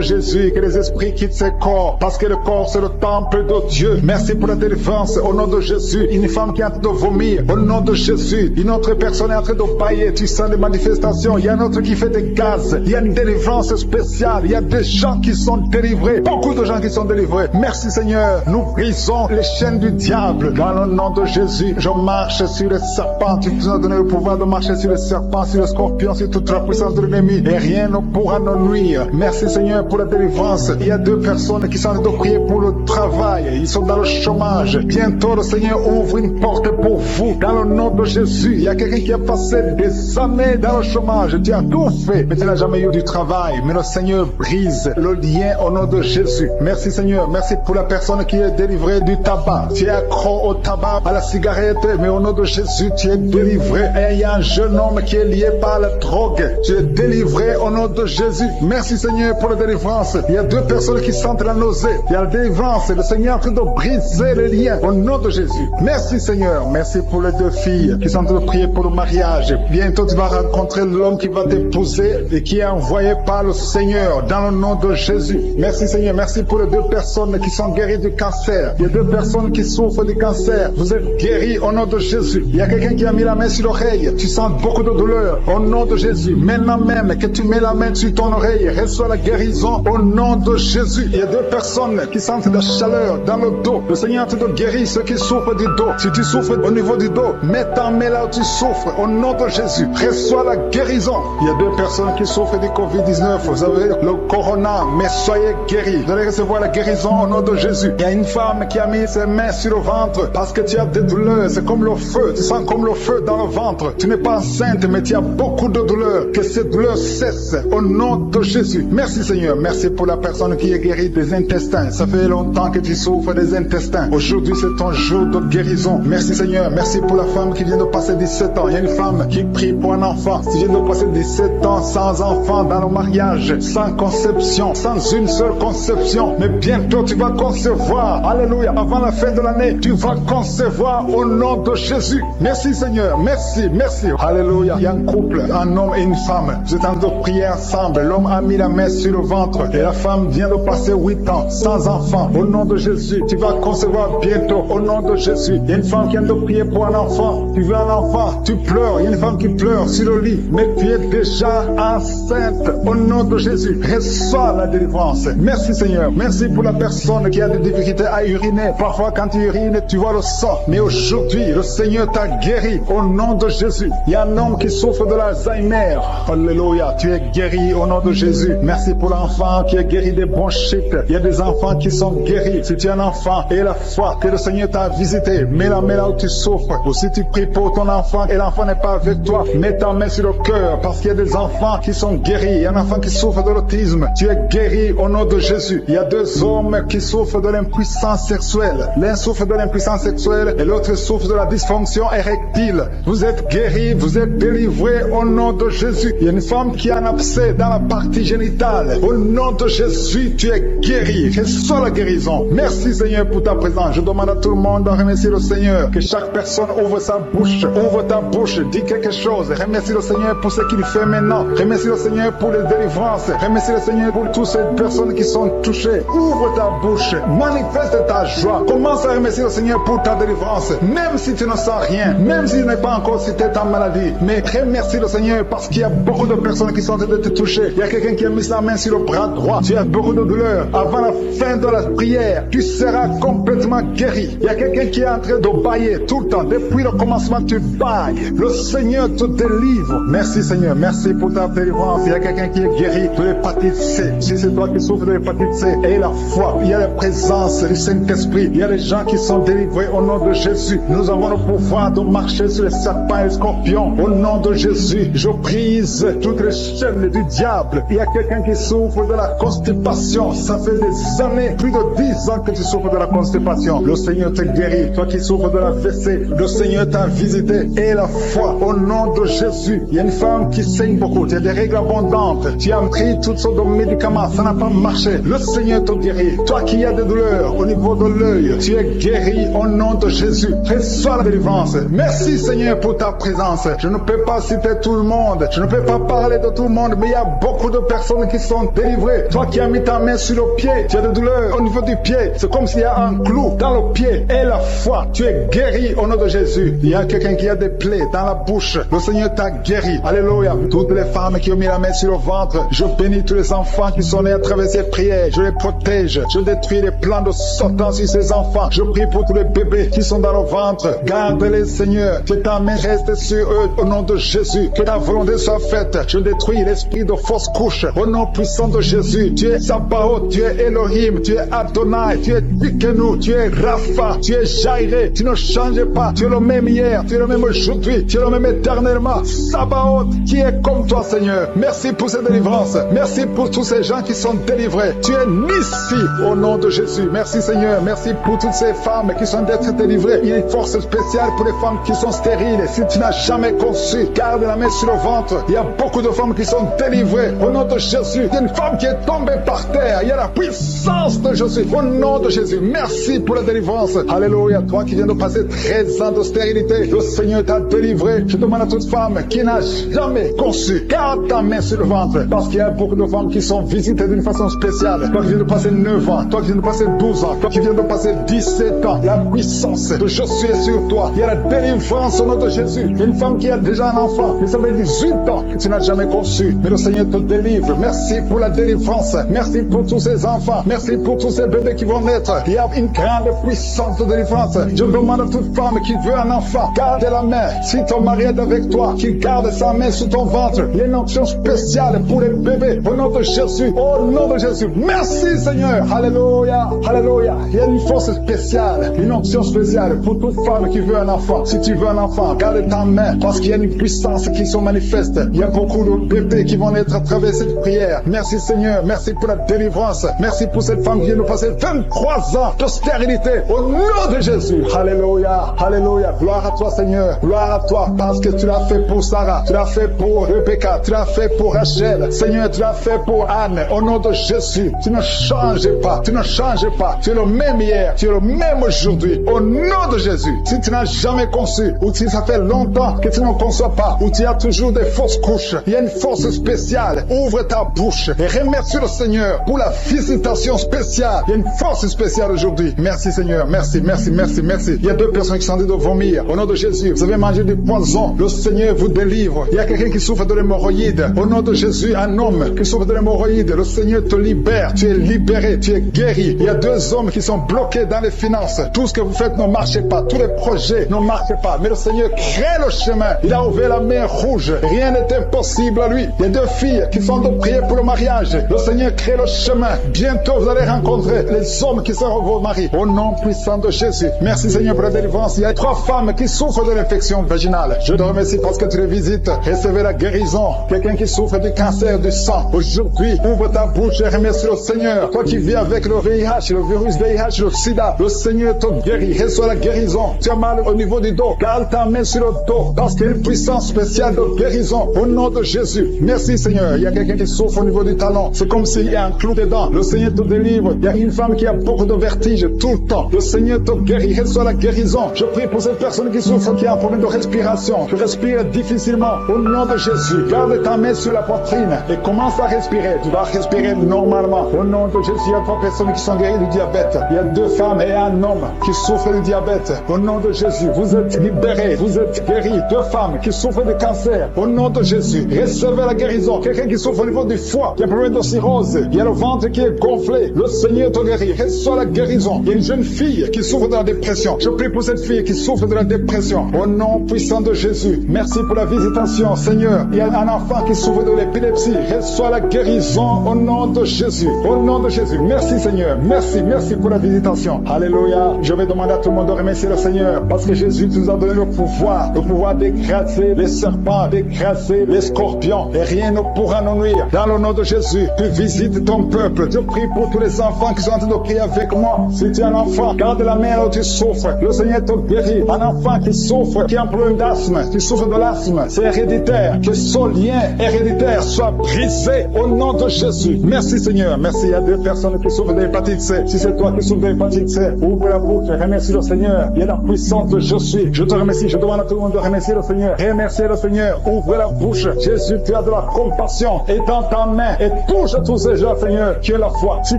Jésus, que les esprits quittent ce corps. Parce que le corps, c'est le temple de Dieu. Merci pour la délivrance. Au nom de Jésus, une femme qui est en train de vomir. Au nom de Jésus, une autre personne est en train de bailler. Tu sens des manifestations. Il y a un autre qui fait des gaz. Il y a une délivrance spéciale. Il y a des gens qui sont délivrés. Beaucoup de gens qui sont délivrés. Merci Seigneur. Nous brisons les chaînes du diable. Dans le nom de Jésus, je marche sur les serpents. Tu nous as donné le pouvoir de marcher sur les serpents, sur les scorpions, sur toute la puissance puissance de l'ennemi et rien ne pourra nous nuire. Merci Seigneur pour la délivrance. Il y a 2 personnes qui sont en train de prier pour le travail. Ils sont dans le chômage. Bientôt le Seigneur ouvre une porte pour vous dans le nom de Jésus. Il y a quelqu'un qui a passé des années dans le chômage. Tu as tout fait, mais tu n'as jamais eu du travail. Mais le Seigneur brise le lien au nom de Jésus. Merci Seigneur. Merci pour la personne qui est délivrée du tabac. Tu es accro au tabac, à la cigarette, mais au nom de Jésus, tu es délivré. Et il y a un jeune homme qui est lié par la drogue. Tu es délivré au nom de Jésus. Merci Seigneur pour la délivrance. Il y a 2 personnes qui sentent la nausée. Il y a la délivrance. Le Seigneur est en train de briser les liens au nom de Jésus. Merci Seigneur. Merci pour les 2 filles qui sont en train de prier pour le mariage. Bientôt tu vas rencontrer l'homme qui va t'épouser et qui est envoyé par le Seigneur dans le nom de Jésus. Merci Seigneur. Merci pour les 2 personnes qui sont guéries du cancer. Il y a 2 personnes qui souffrent du cancer. Vous êtes guéris au nom de Jésus. Il y a quelqu'un qui a mis la main sur l'oreille. Tu sens beaucoup de douleur au nom de Jésus. Maintenant même que tu mets la main sur ton oreille, reçois la guérison au nom de Jésus. Il y a 2 personnes qui sentent de la chaleur dans le dos. Le Seigneur te guérit ceux qui souffrent du dos. Si tu souffres au niveau du dos, mets ta main là où tu souffres au nom de Jésus. Reçois la guérison. Il y a 2 personnes qui souffrent du Covid-19. Vous avez le corona, mais soyez guéris. Vous allez recevoir la guérison au nom de Jésus. Il y a une femme qui a mis ses mains sur le ventre parce que tu as des douleurs. C'est comme le feu. Tu sens comme le feu dans le ventre. Tu n'es pas enceinte, mais tu as beaucoup de douleurs. Que ces douleurs cessent au nom de Jésus. Merci Seigneur. Merci pour la personne qui est guérie des intestins. Ça fait longtemps que tu souffres des intestins. Aujourd'hui, c'est ton jour de guérison. Merci Seigneur. Merci pour la femme qui vient de passer 17 ans. Il y a une femme qui prie pour un enfant. Tu viens de passer 17 ans sans enfant dans le mariage, sans conception, sans une seule conception. Mais bientôt, tu vas concevoir. Alléluia. Avant la fin de l'année, tu vas concevoir au nom de Jésus. Merci Seigneur. Merci, merci. Alléluia. Il y a un couple, un homme et une femme. Vous êtes en train de prier ensemble. L'homme a mis la main sur le ventre et la femme vient de passer 8 ans sans enfant. Au nom de Jésus, tu vas concevoir bientôt. Au nom de Jésus. Il y a une femme qui vient de prier pour un enfant. Tu veux un enfant, tu pleures. Il y a une femme qui pleure sur le lit, mais tu es déjà enceinte. Au nom de Jésus, reçois la délivrance. Merci Seigneur. Merci pour la personne qui a des difficultés à uriner. Parfois quand tu urines, tu vois le sang. Mais aujourd'hui, le Seigneur t'a guéri. Au nom de Jésus. Il y a un homme qui souffre de l'Alzheimer. Alléluia. Tu es guéri au nom de Jésus. Merci pour l'enfant qui est guéri des bronchites. Il y a des enfants qui sont guéris. Si tu es un enfant et la foi que le Seigneur t'a visité, mets la main là où tu souffres. Ou si tu pries pour ton enfant et l'enfant n'est pas avec toi, mets ta main sur le cœur parce qu'il y a des enfants qui sont guéris. Il y a un enfant qui souffre de l'autisme. Tu es guéri au nom de Jésus. Il y a 2 hommes qui souffrent de l'impuissance sexuelle. L'un souffre de l'impuissance sexuelle et l'autre souffre de la dysfonction érectile. Vous êtes guéris, vous êtes délivrés au nom de Jésus. Il y a une femme qui a un abcès dans la partie génitale. Au nom de Jésus, tu es guéri. Reçois la guérison. Merci Seigneur pour ta présence. Je demande à tout le monde de remercier le Seigneur. Que chaque personne ouvre sa bouche. Ouvre ta bouche. Dis quelque chose. Remercie le Seigneur pour ce qu'il fait maintenant. Remercie le Seigneur pour les délivrances. Remercie le Seigneur pour toutes ces personnes qui sont touchées. Ouvre ta bouche. Manifeste ta joie. Commence à remercier le Seigneur pour ta délivrance. Même si tu ne sens rien. Même si tu n'es pas encore cité ta maladie. Mais remercie le Seigneur parce qu'il y a beaucoup de personnes qui sont en train de te toucher. Il y a quelqu'un qui a mis sa main sur le bras droit. Tu as beaucoup de douleur. Avant la fin de la prière, tu seras complètement guéri. Il y a quelqu'un qui est en train de bailler tout le temps. Depuis le commencement, tu bailles. Le Seigneur te délivre. Merci Seigneur. Merci pour ta délivrance. Il y a quelqu'un qui est guéri de l'hépatite C. Si c'est toi qui souffres de l'hépatite C, et la foi. Il y a la présence du Saint-Esprit. Il y a les gens qui sont délivrés au nom de Jésus. Nous avons le pouvoir de marcher sur les serpents et les scorpions. Au nom de Jésus, je brise toutes les chaînes du diable. Il y a quelqu'un qui souffre de la constipation. Ça fait des années, plus de 10 ans que tu souffres de la constipation. Le Seigneur te guérit. Toi qui souffres de la WC, le Seigneur t'a visité. Et la foi, au nom de Jésus. Il y a une femme qui saigne beaucoup. Tu as des règles abondantes. Tu as pris toutes sortes de médicaments. Ça n'a pas marché. Le Seigneur te guérit. Toi qui as des douleurs au niveau de l'œil, tu es guéri au nom de Jésus. Reçois la délivrance. Merci Seigneur pour ta présence. Je ne peux pas citer tout le monde. Je ne peux pas parler de tout le monde, mais il y a beaucoup de personnes qui sont délivrées. Toi qui as mis ta main sur le pied, tu as des douleurs au niveau du pied. C'est comme s'il y a un clou dans le pied. Et la foi, tu es guéri au nom de Jésus. Il y a quelqu'un qui a des plaies dans la bouche. Le Seigneur t'a guéri. Alléluia. Toutes les femmes qui ont mis la main sur le ventre, je bénis tous les enfants qui sont nés à travers ces prières. Je les protège. Je détruis les plans de Satan sur ces enfants. Je prie pour tous les bébés qui sont dans le ventre. Garde-les, Seigneur. Que ta main reste sur eux au nom de Jésus. Que ta volonté soit faite prophètes. Je détruis l'esprit de fausse couche. Au nom puissant de Jésus, tu es Sabaoth, tu es Elohim, tu es Adonai, tu es Tikenu, tu es Rapha, tu es Jairé. Tu ne changes pas. Tu es le même hier, tu es le même aujourd'hui, tu es le même éternellement. Sabaoth, qui est comme toi, Seigneur. Merci pour cette délivrance. Merci pour tous ces gens qui sont délivrés. Tu es Nissi au nom de Jésus. Merci, Seigneur. Merci pour toutes ces femmes qui sont d'être délivrées. Il y a une force spéciale pour les femmes qui sont stériles. Si tu n'as jamais conçu, garde la main sur le ventre. Il y a beaucoup de femmes qui sont délivrées au nom de Jésus. Il y a une femme qui est tombée par terre. Il y a la puissance de Jésus au nom de Jésus. Merci pour la délivrance. Alléluia. Toi qui viens de passer 13 ans de stérilité, le Seigneur t'a délivré. Je demande à toute femme qui n'a jamais conçu, garde ta main sur le ventre. Parce qu'il y a beaucoup de femmes qui sont visitées d'une façon spéciale. Toi qui viens de passer 9 ans, toi qui viens de passer 12 ans, toi qui viens de passer 17 ans, la puissance de Jésus est sur toi. Il y a la délivrance au nom de Jésus. Il y a une femme qui a déjà un enfant, mais ça fait 18 ans que tu n'as jamais conçu. Mais le Seigneur te délivre. Merci pour la délivrance. Merci pour tous ces enfants. Merci pour tous ces bébés qui vont naître. Il y a une grande puissance de délivrance. Je demande à toute femme qui veut un enfant, garde la main. Si ton mari est avec toi, qu'il garde sa main sous ton ventre. Il y a une onction spéciale pour les bébés. Au nom de Jésus. Au nom de Jésus. Merci, Seigneur. Alléluia. Alléluia. Il y a une force spéciale. Une onction spéciale pour toute femme qui veut un enfant. Si tu veux un enfant, garde ta main. Parce qu'il y a une puissance qui se manifeste. Il y a beaucoup de bébés qui vont naître à travers cette prière. Merci, Seigneur. Merci pour la délivrance. Merci pour cette femme qui vient de passer 23 ans de stérilité. Au nom de Jésus. Alléluia. Alléluia. Gloire à toi, Seigneur. Gloire à toi parce que tu l'as fait pour Sarah. Tu l'as fait pour Rebecca. Tu l'as fait pour Rachel. Seigneur, tu l'as fait pour Anne. Au nom de Jésus. Tu ne changes pas. Tu ne changes pas. Tu es le même hier. Tu es le même aujourd'hui. Au nom de Jésus. Si tu n'as jamais conçu ou si ça fait longtemps que tu ne conçois pas ou tu as toujours des fausses couches, il y a une force spéciale. Ouvre ta bouche et remercie le Seigneur pour la visitation spéciale. Il y a une force spéciale aujourd'hui. Merci, Seigneur. Merci, merci, merci, merci. Il y a 2 personnes qui sont en train de vomir. Au nom de Jésus, vous avez mangé du poison. Le Seigneur vous délivre. Il y a quelqu'un qui souffre de l'hémorroïde. Au nom de Jésus, un homme qui souffre de l'hémorroïde. Le Seigneur te libère. Tu es libéré. Tu es guéri. Il y a 2 hommes qui sont bloqués dans les finances. Tout ce que vous faites ne marche pas. Tous les projets ne marchent pas. Mais le Seigneur crée le chemin. Il a ouvert la mer rouge. Rien n'est impossible à lui. Il y a 2 filles qui sont de prier pour le mariage. Le Seigneur crée le chemin. Bientôt, vous allez rencontrer les hommes qui seront vos maris. Au nom puissant de Jésus. Merci, Seigneur, pour la délivrance. Il y a 3 femmes qui souffrent de l'infection vaginale. Je te remercie parce que tu les visites. Recevez la guérison. Quelqu'un qui souffre du cancer du sang. Aujourd'hui, ouvre ta bouche et remercie le Seigneur. Toi qui vis avec le VIH, le virus VIH, le sida, le Seigneur te guérit. Reçois la guérison. Tu as mal au niveau du dos. Garde ta main sur le dos. Parce qu'il y a une puissance spéciale de guérison. Au nom de Jésus. Merci, Seigneur. Il y a quelqu'un qui souffre au niveau du talon. C'est comme s'il y a un clou dedans. Le Seigneur te délivre. Il y a une femme qui a beaucoup de vertige tout le temps. Le Seigneur te guérit. Reçois la guérison. Je prie pour cette personne qui souffre, qui a un problème de respiration. Tu respires difficilement. Au nom de Jésus. Garde ta main sur la poitrine et commence à respirer. Tu vas respirer normalement. Au nom de Jésus, il y a 3 personnes qui sont guéries du diabète. Il y a 2 femmes et un homme qui souffrent du diabète. Au nom de Jésus, vous êtes libérés. Vous êtes guéris. 2 femmes qui souffrent de cancer. Au nom de Jésus, recevez la guérison. Quelqu'un qui souffre au niveau du foie, qui a un problème de cirrhose. Il y a le ventre qui est gonflé. Le Seigneur te guérit. Reçois la guérison. Il y a une jeune fille qui souffre de la dépression. Je prie pour cette fille qui souffre de la dépression. Au nom puissant de Jésus. Merci pour la visitation, Seigneur. Il y a un enfant qui souffre de l'épilepsie. Reçois la guérison au nom de Jésus. Au nom de Jésus. Merci, Seigneur. Merci, merci pour la visitation. Alléluia. Je vais demander à tout le monde de remercier le Seigneur parce que Jésus nous a donné le pouvoir d'écraser les serpents, d'écraser les scorpions et rien ne pourra nous nuire. Dans le nom de Jésus, tu visites ton peuple. Je prie pour tous les enfants qui sont en train de prier avec moi. Si tu es un enfant, garde la main là où tu souffres. Le Seigneur te guérit. Un enfant qui souffre, qui a un problème d'asthme, qui souffre de l'asthme, c'est héréditaire. Que ce lien héréditaire soit brisé au nom de Jésus. Merci, Seigneur. Merci. Il y a 2 personnes qui souffrent de l'hépatite C. Si c'est toi qui souffres de l'hépatite C, ouvre la bouche et remercie le Seigneur. Il y a la puissance de je suis. Je te remercie. Je demande à tout le monde de remercier le Seigneur. Remerciez le Seigneur. Ouvre la bouche. Jésus, tu as de la compassion. Et dans ta main. Et touche à tous ces gens, Seigneur, qui ont la foi. Si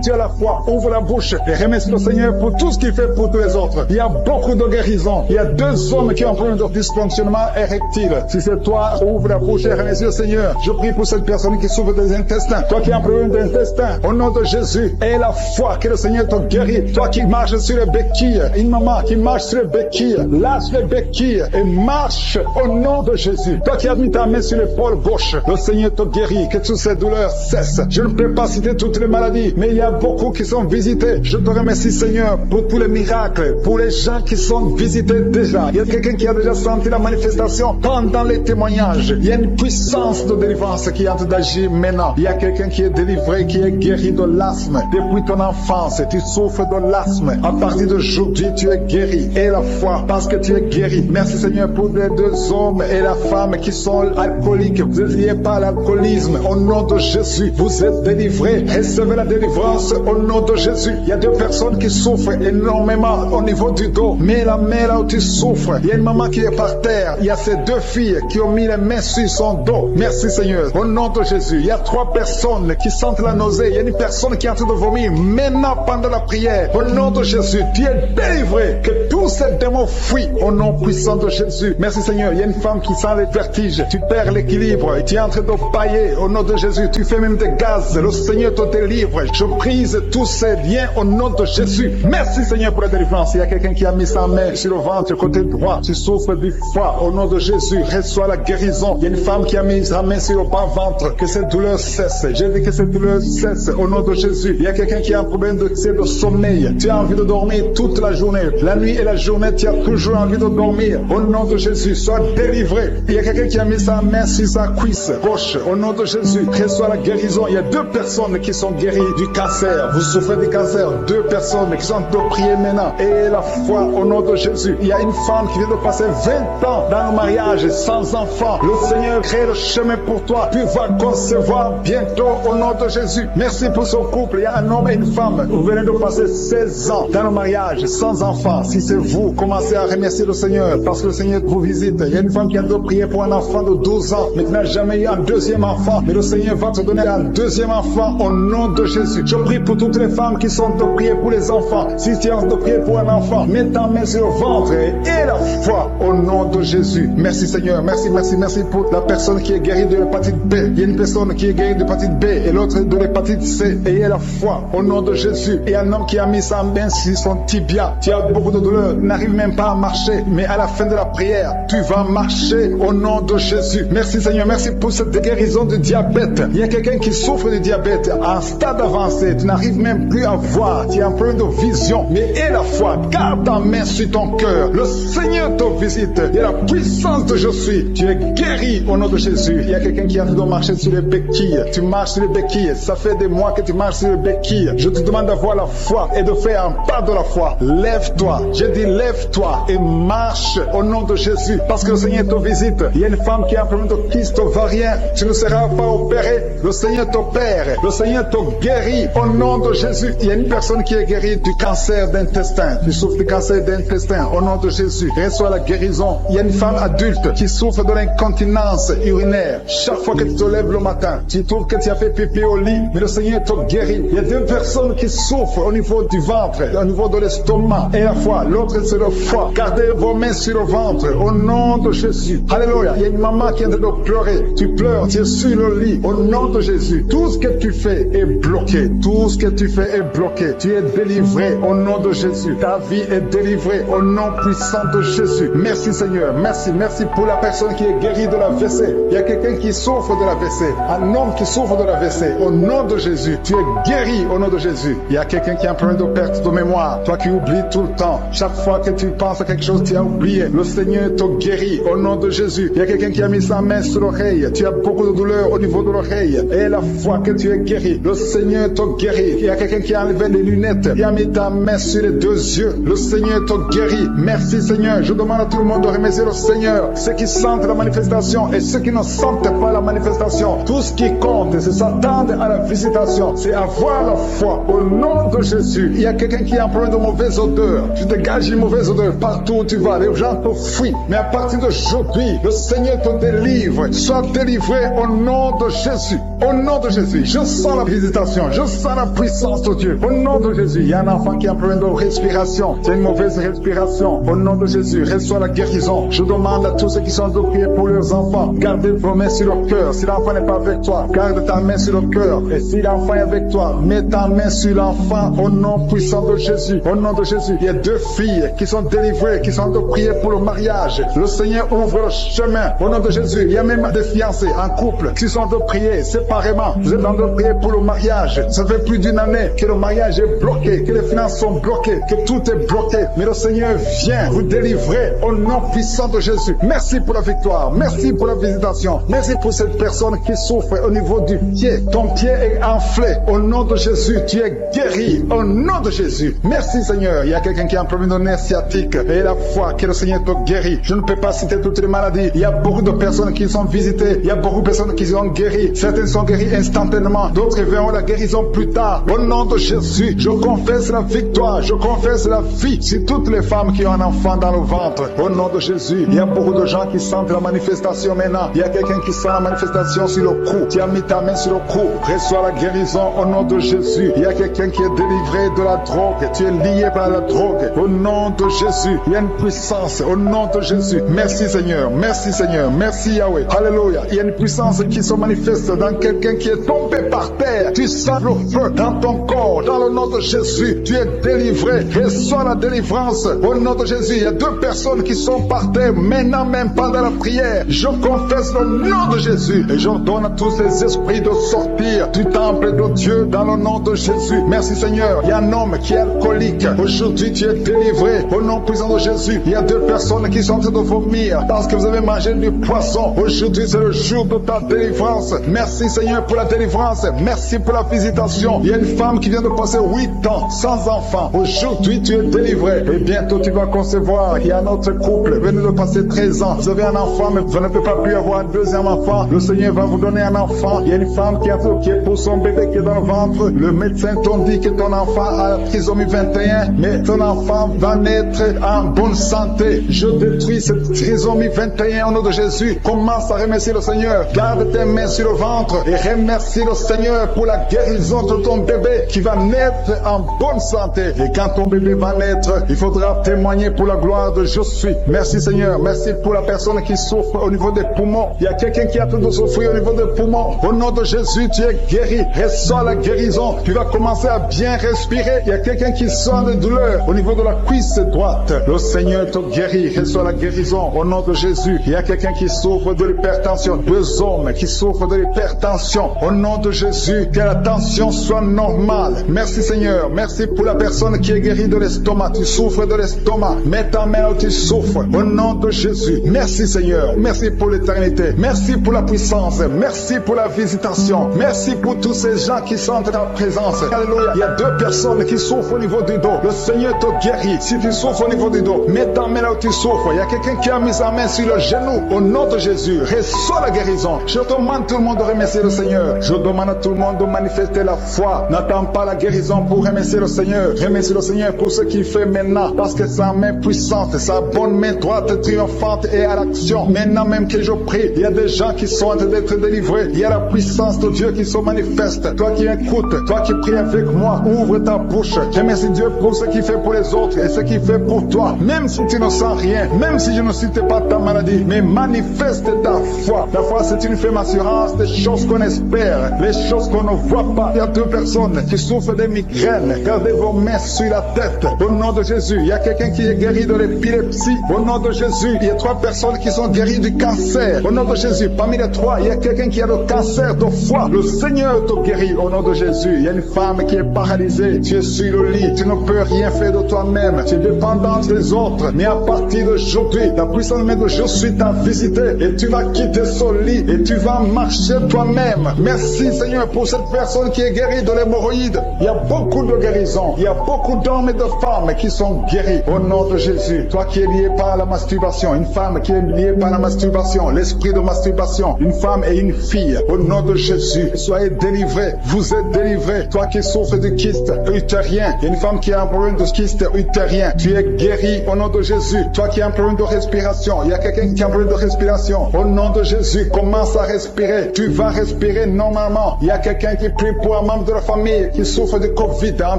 tu as la foi, ouvre la bouche et remercie le Seigneur pour tout ce qu'il fait pour tous les autres. Il y a beaucoup de guérisons. Il y a 2 hommes qui ont un problème de dysfonctionnement érectile. Si c'est toi, ouvre la bouche et remercie le Seigneur. Je prie pour cette personne qui souffre des intestins. Toi qui as un problème d'intestin, au nom de Jésus, aie la foi que le Seigneur te guérit. Toi qui marches sur les béquilles, une maman qui marche sur les béquilles, lâche les béquilles et marche au nom de Jésus. Toi qui as mis ta main sur les l'épaule gauche. Le Seigneur te guérit, que toutes ces douleurs cessent. Je ne peux pas citer toutes les maladies, mais il y a beaucoup qui sont visités. Je te remercie, Seigneur, pour tous les miracles, pour les gens qui sont visités déjà. Il y a quelqu'un qui a déjà senti la manifestation pendant les témoignages. Il y a une puissance de délivrance qui est en train d'agir maintenant. Il y a quelqu'un qui est délivré, qui est guéri de l'asthme. Depuis ton enfance, tu souffres de l'asthme. À partir d'aujourd'hui, tu es guéri. Et la foi, parce que tu es guéri. Merci, Seigneur, pour les deux hommes et la femme qui sont alcooliques. Vous êtes liés par l'alcoolisme. Au nom de Jésus, vous êtes délivrés. Recevez la délivrance au nom de Jésus. Il y a deux personnes qui souffrent énormément au niveau du dos. Mets la main là où tu souffres. Il y a une maman qui est par terre. Il y a ces deux filles qui ont mis les mains sur son dos. Merci, Seigneur. Au nom de Jésus. Il y a trois personnes qui sentent la nausée. Il y a une personne qui est en train de vomir maintenant pendant la prière. Au nom de Jésus, tu es délivré. Que tous ces démons fuient au nom puissant de Jésus. Merci, Seigneur. Il y a une femme qui sent les vertiges. Tu perds l'équilibre et tu es en train de pailler au nom de Jésus. Tu fais même des gaz. Le Seigneur te délivre. Je brise tous ces liens au nom de Jésus. Merci, Seigneur, pour la délivrance. Il y a quelqu'un qui a mis sa main sur le ventre, côté droit. Tu souffres du foie. Au nom de Jésus, reçois la guérison. Il y a une femme qui a mis sa main sur le bas ventre. Que cette douleur cesse. J'ai dit que cette douleur cesse au nom de Jésus. Il y a quelqu'un qui a un problème de sommeil. Tu as envie de dormir toute la journée. La nuit et la journée, tu as toujours envie de dormir. Au nom de Jésus, sois délivré. Il y a quelqu'un qui a mis sa main sur sa cuisse gauche. Au nom de Jésus, reçois la guérison. Il y a deux personnes qui sont guéries du cancer. Vous souffrez du cancer. Deux personnes qui sont de prier maintenant. Et la foi au nom de Jésus. Il y a une femme qui vient de passer 20 ans dans le mariage sans enfant. Le Seigneur crée le chemin pour toi. Tu vas concevoir bientôt au nom de Jésus. Merci pour ce couple. Il y a un homme et une femme. Vous venez de passer 16 ans dans le mariage sans enfant. Si c'est vous, commencez à remercier le Seigneur parce que le Seigneur vous visite. Il y a une femme qui a de prier pour un enfant de 12 ans mais qui n'a jamais eu un deuxième enfant. Mais le Seigneur va te donner un deuxième enfant au nom de Jésus. Je prie pour toutes les femmes qui sont de prier pour les enfants. Si tu es de prier pour un enfant, mets ta main sur le ventre et la foi au nom de Jésus. Merci, Seigneur. Merci, merci, merci pour la personne qui est guérie de l'hépatite B. Il y a une personne qui est guérie de l'hépatite B et l'autre de l'hépatite C. Ayez la foi au nom de Jésus. Et un homme qui a mis sa main sur son tibia. Tu as beaucoup de douleur, n'arrive même pas à marcher. Mais à la fin de la prière, tu vas marcher au nom de Jésus. Merci, Seigneur. Merci pour cette guérison de diabète. Il y a quelqu'un qui souffre de diabète à un stade avancé. Tu n'arrives même plus à voir. Tu as un problème de vision. Mais aie la foi. Garde ta main sur ton cœur. Le Seigneur te visite. Il y a la puissance de je suis. Tu es guéri au nom de Jésus. Il y a quelqu'un qui est en train de marcher sur les béquilles. Tu marches sur les béquilles. Ça fait des mois que tu marches sur les béquilles. Je te demande d'avoir la foi et de faire un pas de la foi. Lève-toi. J'ai dit lève-toi et marche au nom de Jésus. Parce que le Seigneur te visite. Il y a une femme qui a un problème de kyste ovarien. Tu ne seras pas opéré. Le Seigneur t'opère. Le Seigneur te guérit au nom de Jésus. Il y a une personne qui est guérie du cancer d'intestin. Tu souffres du cancer d'intestin au nom de Jésus. Reçois la guérison. Il y a une femme adulte qui souffre de l'incontinence urinaire. Chaque fois que tu te lèves le matin, tu trouves que tu as fait pipi au lit, mais le Seigneur te guérit. Il y a deux personnes qui souffrent au niveau du ventre, au niveau de l'estomac et la foi. L'autre c'est le foie. Gardez vos mains sur le ventre au nom de Jésus. Alléluia. Il y a une maman qui est en train de pleurer. Tu pleures, tu es sur le lit au nom de Jésus. Tout ce que tu fais est bloqué. Tout ce que tu fais est bloqué. Tu es délivré au nom de Jésus. Ta vie est délivrée au nom puissant de Jésus. Merci, Seigneur. Merci. Merci pour la personne qui est guérie de la l'AVC. Il y a quelqu'un qui souffre de l'AVC. Un homme qui souffre de l'AVC. Au nom de Jésus, tu es guéri au nom de Jésus. Il y a quelqu'un qui a un problème de perte de mémoire. Toi qui oublies tout le temps. Chaque fois que tu penses à quelque chose, tu as oublié. Le Seigneur te guérit au nom de Jésus. Il y a quelqu'un qui a mis sa main sur l'oreille. Tu as beaucoup de douleur au niveau de l'oreille. Et la fois que tu es guéri, le Seigneur te guérit. Il y a quelqu'un qui a enlevé les lunettes. Il a mis ta main sur les deux yeux. Le Seigneur te guérit. Merci Seigneur. Je demande à tout le monde de remercier le Seigneur. Ceux qui sentent la manifestation et ceux qui ne sentent pas la manifestation. Tout ce qui compte, c'est s'attendre à la visitation. C'est avoir la foi au nom de Jésus. Il y a quelqu'un qui a un problème de mauvaise odeur. Tu dégages une mauvaise odeur partout où tu vas. Les gens te fuient. Mais à partir d'aujourd'hui, le Seigneur te délivre. Sois délivré au nom de Jésus. Au nom de Jésus. Je sens la visitation. Je sens la puissance de Dieu. Au nom de Jésus. Il y a un enfant qui a un problème de respiration. C'est une mauvaise respiration. Au nom de Jésus. Reçois la guérison. Je demande à tous ceux qui sont de prier pour leurs enfants. Gardez vos mains sur le cœur. Si l'enfant n'est pas avec toi, garde ta main sur le cœur. Et si l'enfant est avec toi, mets ta main sur l'enfant au nom puissant de Jésus. Au nom de Jésus. Il y a deux filles qui sont délivrées, qui sont de prier pour le mariage. Le Seigneur ouvre le chemin. Au nom de Jésus. Il y y a même des fiancés en couple qui sont en train de prier séparément. Vous êtes en train de prier pour le mariage. Ça fait plus d'une année que le mariage est bloqué, que les finances sont bloquées, que tout est bloqué. Mais le Seigneur vient vous délivrer au nom puissant de Jésus. Merci pour la victoire. Merci pour la visitation. Merci pour cette personne qui souffre au niveau du pied. Ton pied est enflé. Au nom de Jésus, tu es guéri. Au nom de Jésus. Merci Seigneur. Il y a quelqu'un qui a un problème de nerf sciatique. Et la foi que le Seigneur te guérit. Je ne peux pas citer toutes les maladies. Il y a beaucoup de personnes qui sont visitées. Il y a beaucoup de personnes qui sont guéries. Certaines sont guéries instantanément. D'autres verront la guérison plus tard. Au nom de Jésus, je confesse la victoire. Je confesse la vie. Si toutes les femmes qui ont un enfant dans le ventre, au nom de Jésus, il y a beaucoup de gens qui sentent la manifestation maintenant. Il y a quelqu'un qui sent la manifestation sur le cou. Tu as mis ta main sur le cou. Reçois la guérison au nom de Jésus. Il y a quelqu'un qui est délivré de la drogue. Tu es lié par la drogue. Au nom de Jésus, il y a une puissance. Au nom de Jésus. Merci Seigneur. Merci Seigneur. Merci Yahweh. Alléluia. Il y a une puissance qui se manifeste dans quelqu'un qui est tombé par terre. Tu sens le feu dans ton corps. Dans le nom de Jésus, tu es délivré. Reçois la délivrance. Au nom de Jésus, il y a deux personnes qui sont par terre maintenant même pendant la prière. Je confesse le nom de Jésus et j'ordonne à tous ces esprits de sortir du temple de Dieu dans le nom de Jésus. Merci Seigneur. Il y a un homme qui est alcoolique. Aujourd'hui, tu es délivré. Au nom puissant de Jésus, il y a deux personnes qui sont en train de vomir parce que vous avez mangé du poisson. Aujourd'hui, c'est le jour de ta délivrance. Merci Seigneur pour la délivrance. Merci pour la visitation. Il y a une femme qui vient de passer 8 ans sans enfant. Aujourd'hui, tu es délivré. Et bientôt, tu vas concevoir. Il y a un autre couple venu de passer 13 ans. Vous avez un enfant, mais vous ne pouvez pas plus avoir un deuxième enfant. Le Seigneur va vous donner un enfant. Il y a une femme qui est pour son bébé qui est dans le ventre. Le médecin t'ont dit que ton enfant a la trisomie 21, mais ton enfant va naître en bonne santé. Je détruis cette trisomie 21 au nom de Jésus. Commence à remercier le Seigneur. Garde tes mains sur le ventre et remercie le Seigneur pour la guérison de ton bébé qui va naître en bonne santé. Et quand ton bébé va naître, il faudra témoigner pour la gloire de Je suis. Merci Seigneur. Merci pour la personne qui souffre au niveau des poumons. Il y a quelqu'un qui a tout de souffrir au niveau des poumons. Au nom de Jésus, tu es guéri. Reçois la guérison. Tu vas commencer à bien respirer. Il y a quelqu'un qui sent de douleur au niveau de la cuisse droite. Le Seigneur te guérit. Reçois la guérison au nom de Jésus. Il y a quelqu'un qui souffre de l'hypertension. 2 hommes qui souffrent de l'hypertension. Au nom de Jésus, que la tension soit normale. Merci Seigneur. Merci pour la personne qui est guérie de l'estomac. Tu souffres de l'estomac. Mets ta main où tu souffres. Au nom de Jésus. Merci Seigneur. Merci pour l'éternité. Merci pour la puissance. Merci pour la visitation. Merci pour tous ces gens qui sentent ta présence. Alléluia. Il y a 2 personnes qui souffrent au niveau du dos. Le Seigneur te guérit. Si tu souffres au niveau du dos, mets ta main là où tu souffres. Il y a quelqu'un qui a mis sa main sur le genou. Au nom de Jésus, reçois la guérison. Je demande tout le monde de remercier le Seigneur. Je demande à tout le monde de manifester la foi. N'attends pas la guérison pour remercier le Seigneur. Remercie le Seigneur pour ce qu'il fait maintenant. Parce que sa main puissante, sa bonne main droite triomphante est à l'action. Maintenant même que je prie, il y a des gens qui sont en train d'être délivrés. Il y a la puissance de Dieu qui se manifeste. Toi qui écoutes, toi qui pries avec moi, ouvre ta bouche. Remercie Dieu pour ce qu'il fait pour les autres et ce qu'il fait pour toi. Même si tu ne sens rien, même si je ne cite pas ta maladie, mais manifeste ta foi. La foi, c'est une ferme assurance des choses qu'on espère, les choses qu'on ne voit pas. Il y a 2 personnes qui souffrent des migraines. Gardez vos mains sur la tête. Au nom de Jésus, il y a quelqu'un qui est guéri de l'épilepsie. Au nom de Jésus, il y a 3 personnes qui sont guéries du cancer. Au nom de Jésus, parmi les 3, il y a quelqu'un qui a le cancer de foie. Le Seigneur te guérit au nom de Jésus. Il y a une femme qui est paralysée. Tu es sur le lit. Tu ne peux rien faire de toi-même. Tu es dépendante des autres. Mais à partir d'aujourd'hui, la puissance même de Je suis t'a visité et tu vas quitter ce lit et tu vas marcher toi-même. Merci Seigneur pour cette personne qui est guérie de l'hémorroïde. Il y a beaucoup de guérisons. Il y a beaucoup d'hommes et de femmes qui sont guéris au nom de Jésus. Toi qui es lié par la masturbation, une femme qui est liée par la masturbation, l'esprit de masturbation, une femme et une fille, au nom de Jésus, soyez délivrés. Vous êtes délivrés. Toi qui souffres de kyste utérien, il y a une femme qui a un problème de kyste utérien, tu es guéri au nom de Jésus. Toi qui as un problème de respiration, il y a quelqu'un qui a un problème de respiration, au nom de Jésus, commence à respirer. Tu vas respirer normalement. Il y a quelqu'un qui prie pour un membre de la famille qui souffre de Covid, un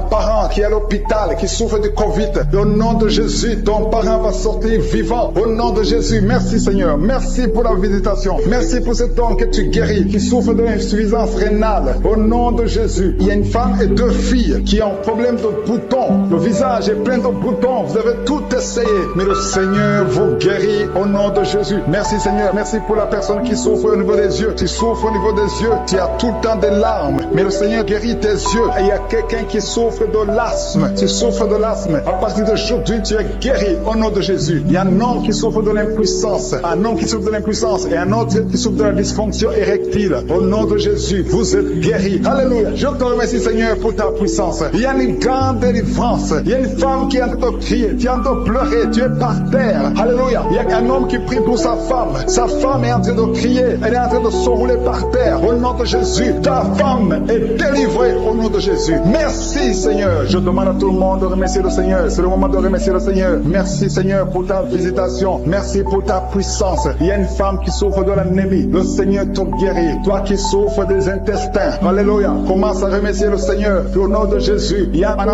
parent qui est à l'hôpital, qui souffre de Covid. Au nom de Jésus, ton parent va sortir vivant. Au nom de Jésus, merci Seigneur. Merci pour la visitation. Merci pour cet homme que tu guéris, qui souffre de l'insuffisance rénale. Au nom de Jésus, il y a une femme et 2 filles qui ont un problème de boutons. Le visage est plein de boutons. Vous avez tout essayé, mais le Seigneur vous guérit au nom de Jésus. Merci Seigneur. Merci pour la personne qui souffre au niveau des yeux. Tu souffres au niveau des yeux. Tu as tout le temps des larmes. Mais le Seigneur guérit tes yeux. Et il y a quelqu'un qui souffre de l'asthme. Tu souffres de l'asthme. À partir d'aujourd'hui, tu es guéri au nom de Jésus. Il y a un homme qui souffre de l'impuissance. Un homme qui souffre de l'impuissance. Et un autre qui souffre de la dysfonction érectile. Au nom de Jésus, vous êtes guéris. Alléluia. Je te remercie, Seigneur, pour ta puissance. Il y a une grande délivrance. Il y a une femme qui est en train de crier. Tu es en train de pleurer. Tu es par terre. Alléluia. Il y a un homme qui prie pour sa femme. Sa femme est en train de crier. Elle est en train de s'enrouler par terre. Au nom de Jésus, ta femme est délivrée au nom de Jésus. Merci, Seigneur. Je demande à tout le monde de remercier le Seigneur. C'est le moment de remercier le Seigneur. Merci, Seigneur, pour ta visitation. Merci pour ta puissance. Il y a une femme qui souffre de l'anémie. Le Seigneur te guérit. Toi qui souffres des intestins. Alléluia. Commence à remercier le Seigneur. Au nom de Jésus, il y a un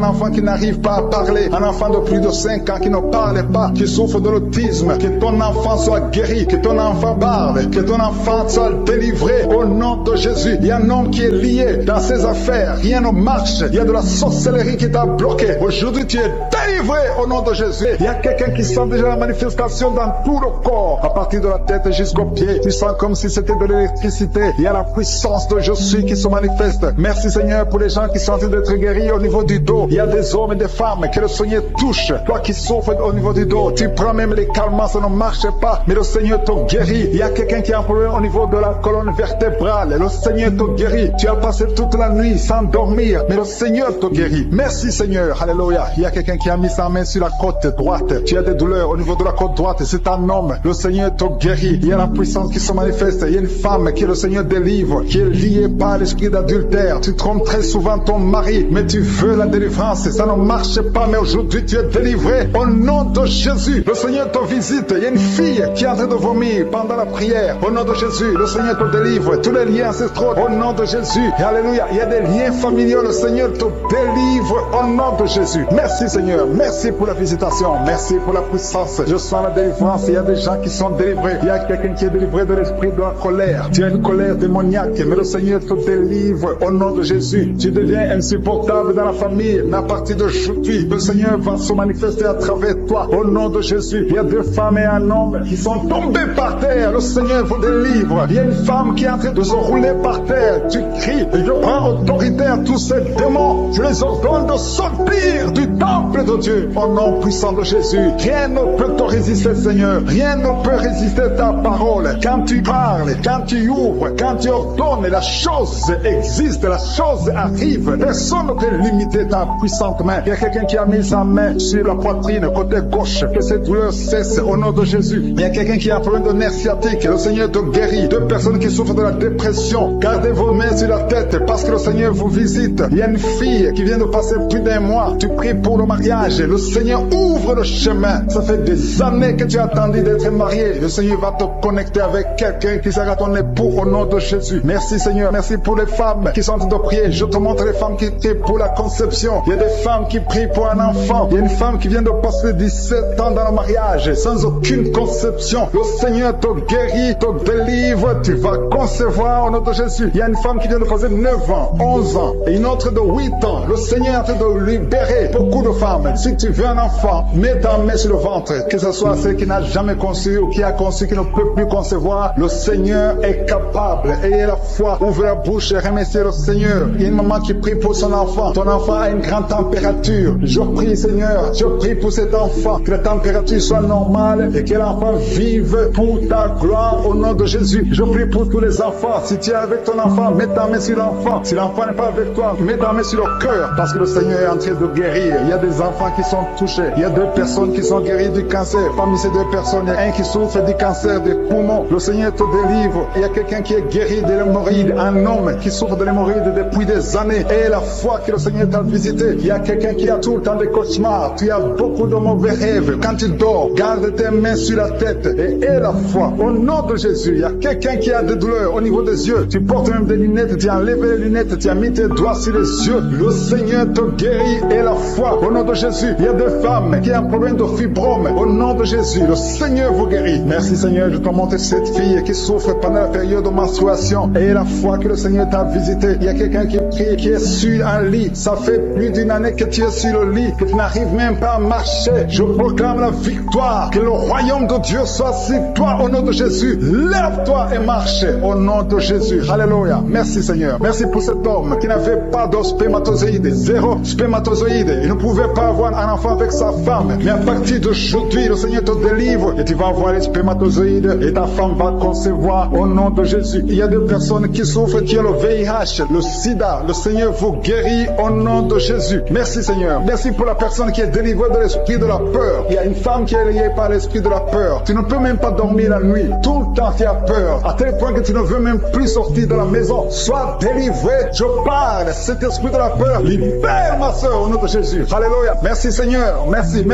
enfant qui n'arrive pas à parler. Un enfant de plus de 5 ans qui ne parle pas, qui souffre de l'autisme. Que ton enfant soit guéri. Que ton enfant parle. Que ton enfant soit délivré. Au nom de Jésus. Il y a un homme qui est lié dans ses affaires. Rien ne marche. Il y a de la sorcellerie qui t'a bloqué. Aujourd'hui, tu es délivré au nom de Jésus. Il y a quelqu'un qui sent déjà la manifestation dans tout le corps. À partir de la tête jusqu'aux pieds. Tu sens comme si c'était de l'électricité. Il y a la puissance de je suis qui se manifeste. Merci Seigneur pour les gens qui sont en train d'être guéris au niveau du dos. Il y a des hommes et des femmes que le Seigneur touche. Toi qui souffres au niveau du dos. Tu prends même les calmants, ça ne marche pas. Mais le Seigneur te guérit. Il y a quelqu'un qui a un problème au niveau de la colonne vertébrale. Le Seigneur te guérit. Tu as passé toute la nuit sans dormir. Mais le Seigneur te guérit. Merci Seigneur. Alléluia. Il y a quelqu'un qui a mis sa main sur la côte droite. Tu as des douleurs au niveau de la côte droite. C'est un homme. Le Seigneur te guérit. Il y a la puissance qui se manifeste. Il y a une femme qui le Seigneur délivre, qui est liée par l'esprit d'adultère. Tu trompes très souvent ton mari, mais tu veux la délivrance. Ça ne marche pas, mais aujourd'hui tu es délivré. Au nom de Jésus, le Seigneur te visite. Il y a une fille qui est en train de vomir pendant la prière. Au nom de Jésus, le Seigneur te délivre. Tous les liens ancestraux, au nom de Jésus. Et alléluia. Il y a des liens familiaux. Le Seigneur te délivre au nom de Jésus. Merci Seigneur. Merci pour la visitation. Merci pour la puissance. Je sens la délivrance. Il y a des gens qui sont délivrés. Il y a quelqu'un qui est délivré de l'esprit de la colère. Tu as une colère démoniaque, mais le Seigneur te délivre au nom de Jésus. Tu deviens insupportable dans la famille, mais à partir d'aujourd'hui, le Seigneur va se manifester à travers toi au nom de Jésus. Il y a 2 femmes et un homme qui sont tombés par terre. Le Seigneur vous délivre. Il y a une femme qui est en train de se rouler par terre. Tu cries, et je prends autorité à tous ces démons. Je les ordonne de sortir du temple de Dieu au nom puissant de Jésus. Rien ne peut te résister, Seigneur. Rien ne peut résister ta parole. Quand tu parles, quand tu ouvres, quand tu ordonnes, la chose existe, la chose arrive. Personne ne peut limiter ta puissante main. Il y a quelqu'un qui a mis sa main sur la poitrine, côté gauche, que cette douleur cesse au nom de Jésus. Il y a quelqu'un qui a un problème de nerf sciatique. Le Seigneur te guérit. 2 personnes qui souffrent de la dépression. Gardez vos mains sur la tête parce que le Seigneur vous visite. Il y a une fille qui vient de passer plus d'1 mois. Tu pries pour le mariage. Le Seigneur ouvre le chemin. Ça fait des années que tu as attendu d'être marié. Le Seigneur va te connecter avec quelqu'un qui sera ton époux au nom de Jésus. Merci Seigneur. Merci pour les femmes qui sont en train de prier. Je te montre les femmes qui prient pour la conception. Il y a des femmes qui prient pour un enfant. Il y a une femme qui vient de passer 17 ans dans le mariage sans aucune conception. Le Seigneur te guérit, te délivre. Tu vas concevoir au nom de Jésus. Il y a une femme qui vient de passer 9 ans, 11 ans et une autre de 8 ans. Le Seigneur est en train de libérer beaucoup de femmes. Si tu veux un enfant, mets ta main sur le ventre. Que ce soit celle qui n'a jamais conçu ou qui a conçu, qui ne peut plus concevoir. Le Seigneur est capable. Ayez la foi. Ouvre la bouche et remerciez le Seigneur. Il y a une maman qui prie pour son enfant. Ton enfant a une grande température. Je prie Seigneur. Je prie pour cet enfant. Que la température soit normale et que l'enfant vive pour ta gloire au nom de Jésus. Je prie pour tous les enfants. Si tu es avec ton enfant, mets ta main sur l'enfant. Si l'enfant n'est pas avec toi, mets ta main sur le cœur. Parce que le Seigneur est en train de guérir. Il y a des enfants qui sont touchés. Il y a 2 personnes qui sont guéries du cancer. Parmi ces 2 personnes, il y a un qui souffre du cancer des poumons. Le Seigneur te délivre. Il y a quelqu'un qui est guéri de l'hémorroïde. Un homme qui souffre de l'hémorroïde depuis des années. Et la foi que le Seigneur t'a visité. Il y a quelqu'un qui a tout le temps des cauchemars. Tu as beaucoup de mauvais rêves. Quand tu dors, garde tes mains sur la tête. Et aie la foi. Au nom de Jésus, il y a quelqu'un qui a des douleurs au niveau des yeux. Tu portes même des lunettes. Tu as enlevé les lunettes. Tu as mis tes doigts sur les yeux. Le Seigneur te guérit. Et la foi. Au nom de Jésus. Jésus. Il y a des femmes qui ont un problème de fibrome. Au nom de Jésus, le Seigneur vous guérit. Merci Seigneur, je te montre cette fille qui souffre pendant la période de menstruation. Et la fois que le Seigneur t'a visité, il y a quelqu'un qui prie, qui est sur un lit. Ça fait plus d'une année que tu es sur le lit, que tu n'arrives même pas à marcher. Je proclame la victoire, que le royaume de Dieu soit sur toi au nom de Jésus. Lève-toi et marche au nom de Jésus. Alléluia. Merci Seigneur. Merci pour cet homme qui n'avait pas de spermatozoïdes, zéro spermatozoïde. Il ne pouvait pas avoir un enfant avec sa femme. Mais à partir d'aujourd'hui, le Seigneur te délivre et tu vas avoir les spermatozoïdes et ta femme va concevoir au nom de Jésus. Il y a des personnes qui souffrent, qui ont le VIH, le sida. Le Seigneur vous guérit au nom de Jésus. Merci Seigneur. Merci pour la personne qui est délivrée de l'esprit de la peur. Il y a une femme qui est liée par l'esprit de la peur. Tu ne peux même pas dormir la nuit. Tout le temps tu as peur. À tel point que tu ne veux même plus sortir de la maison. Sois délivré. Je parle. Cet esprit de la peur. Libère ma soeur au nom de Jésus. Alléluia. Merci Seigneur. Merci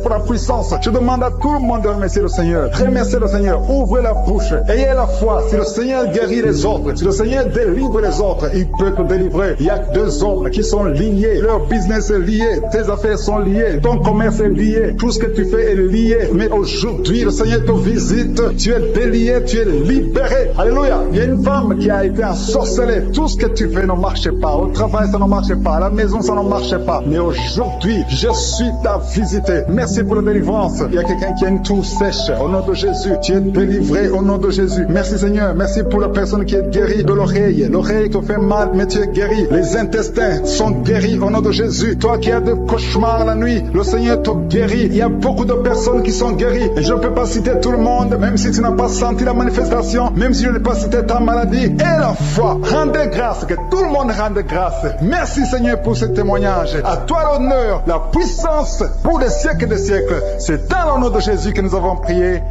pour la puissance. Je demande à tout le monde de remercier le Seigneur. Remerciez le Seigneur. Ouvrez la bouche. Ayez la foi. Si le Seigneur guérit les autres, si le Seigneur délivre les autres, il peut te délivrer. Il y a deux hommes qui sont liés. Leur business est lié. Tes affaires sont liées. Ton commerce est lié. Tout ce que tu fais est lié. Mais aujourd'hui, le Seigneur te visite. Tu es délié. Tu es libéré. Alléluia. Il y a une femme qui a été ensorcelée. Tout ce que tu fais ne marche pas. Au travail, ça ne marche pas. À la maison, ça ne marche pas. Mais aujourd'hui, je suis ta visité. Merci pour la délivrance. Il y a quelqu'un qui a une toux sèche. Au nom de Jésus, tu es délivré au nom de Jésus. Merci Seigneur. Merci pour la personne qui est guérie de l'oreille. L'oreille te fait mal, mais tu es guéri. Les intestins sont guéris au nom de Jésus. Toi qui as des cauchemars la nuit, le Seigneur te guérit. Il y a beaucoup de personnes qui sont guéries. Et je ne peux pas citer tout le monde, même si tu n'as pas senti la manifestation, même si je n'ai pas cité ta maladie. Et la foi, rendez grâce, que tout le monde rende grâce. Merci Seigneur pour ce témoignage. À toi l'honneur, la puissance pour des siècles et des siècles. C'est dans le nom de Jésus que nous avons prié.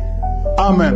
Amen.